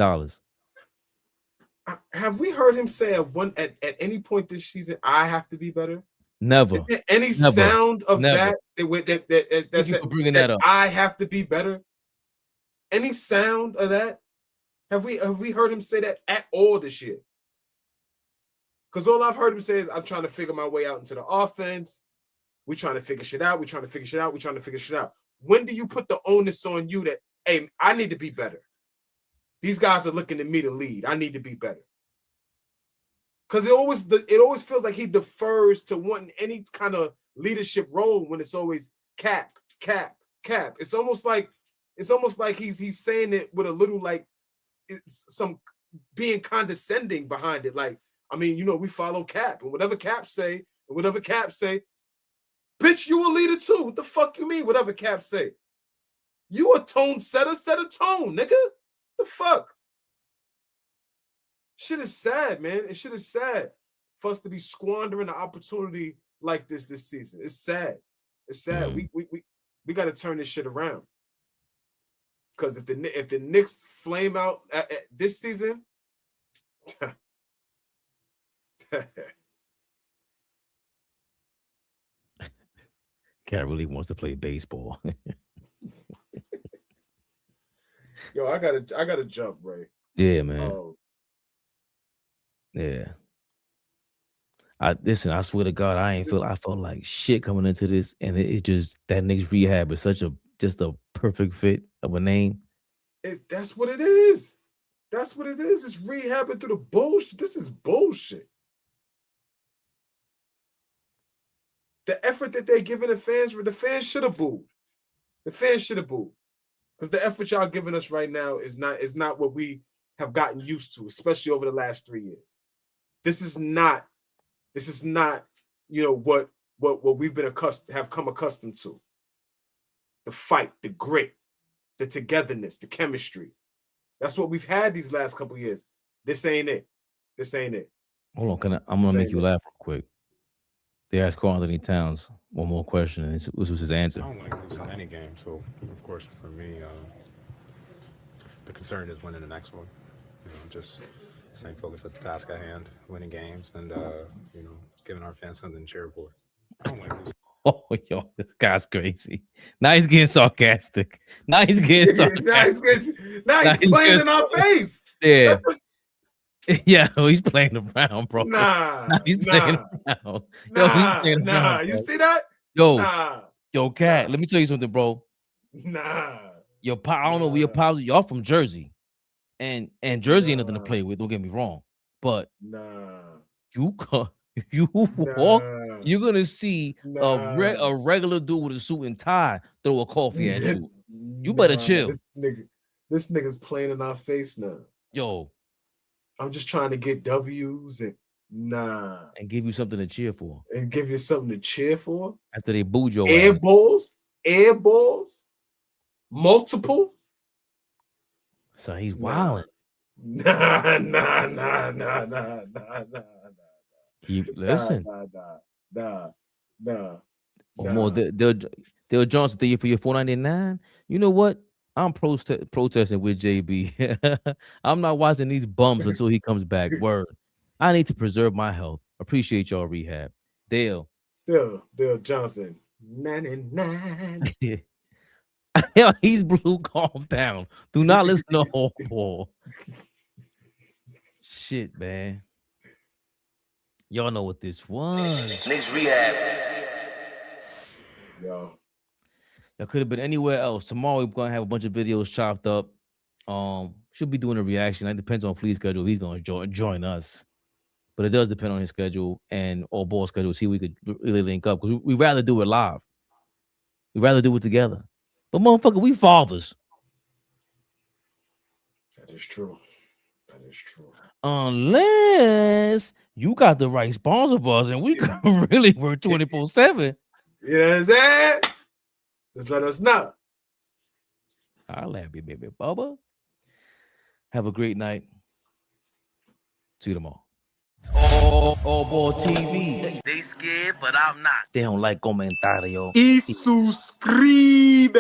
Have we heard him say at any point this season, I have to be better? Never. Is there any sound of that Thank you for bringing that up. I have to be better? Any sound of that? Have we heard him say that at all this year? Because all I've heard him say is, I'm trying to figure my way out into the offense. We're trying to figure shit out. We're trying to figure shit out. We're trying to figure shit out. When do you put the onus on you that, hey, I need to be better? These guys are looking at me to lead. I need to be better. Because it always feels like he defers to wanting any kind of leadership role when it's always cap. It's almost like he's saying it with a little like some being condescending behind it. Like, I mean, we follow Cap, and whatever Cap say, bitch, you a leader too. What the fuck you mean? Whatever Cap say, you a tone setter, set a tone, nigga. The fuck? Shit is sad, man. It shit is sad for us to be squandering an opportunity like this season. It's sad. It's sad. We got to turn this shit around. Because if the Knicks flame out this season, Cat really wants to play baseball. Yo, I gotta jump, Ray. Yeah, man. Yeah. I swear to God, I felt like shit coming into this, and it just that Knicks Rehab is just a perfect fit of a name. That's what it is. That's what it is. It's rehabbing through the bullshit. This is bullshit. The effort that they're giving the fans should have booed. The fans should have booed. Because the effort y'all giving us right now is not what we have gotten used to, especially over the last 3 years. This is not, what we've come accustomed to. The fight, the grit, the togetherness, the chemistry. That's what we've had these last couple of years. This ain't it. Hold on, I'm gonna make you laugh real quick. They asked Karl-Anthony Towns one more question, and this was his answer. I don't like losing any game, so of course for me, the concern is winning the next one. Just staying focused at the task at hand, winning games, and giving our fans something to cheer for. I don't like losing. Oh, yo, this guy's crazy. Now he's getting sarcastic. Now he's getting sarcastic. now he's playing in our face. Yeah. Yeah, he's playing around, bro. Nah, he's playing around. Nah. You see that? Yo, Cat. Let me tell you something, bro. Nah. I don't know where your pops. Y'all from Jersey, and Jersey ain't nothing to play with. Don't get me wrong, but you're gonna see a regular dude with a suit and tie throw a coffee at you. You better chill. This nigga's playing in our face now. Yo. I'm just trying to get W's and give you something to cheer for. And give you something to cheer for after they booed your air ass. balls, multiple. So he's wilding. Nah. Listen. Nah. More Dale Johnson thing for your $4.99. You know what? I'm protesting with JB. I'm not watching these bums until he comes back. Word. I need to preserve my health. Appreciate y'all rehab. Dale Johnson. 99. Hell, he's blue. Calm down. Do not listen to whole ball. Shit, man. Y'all know what this was. Knicks Rehab. Yo. That could have been anywhere else. Tomorrow we're gonna have a bunch of videos chopped up. Should be doing a reaction. It depends on Flea's schedule. He's gonna join us, but it does depend on his schedule and all ball schedule. See, if we could really link up because we rather do it live. We rather do it together. But motherfucker, we fathers. That is true. That is true. Unless you got the right sponsor for us and we can really work 24/7. You know what I'm saying? Just let us know. I'll have you, baby Bubba. Have a great night. See you tomorrow. All Ball TV. They scared, but I'm not. They don't like comentario. Y suscribe.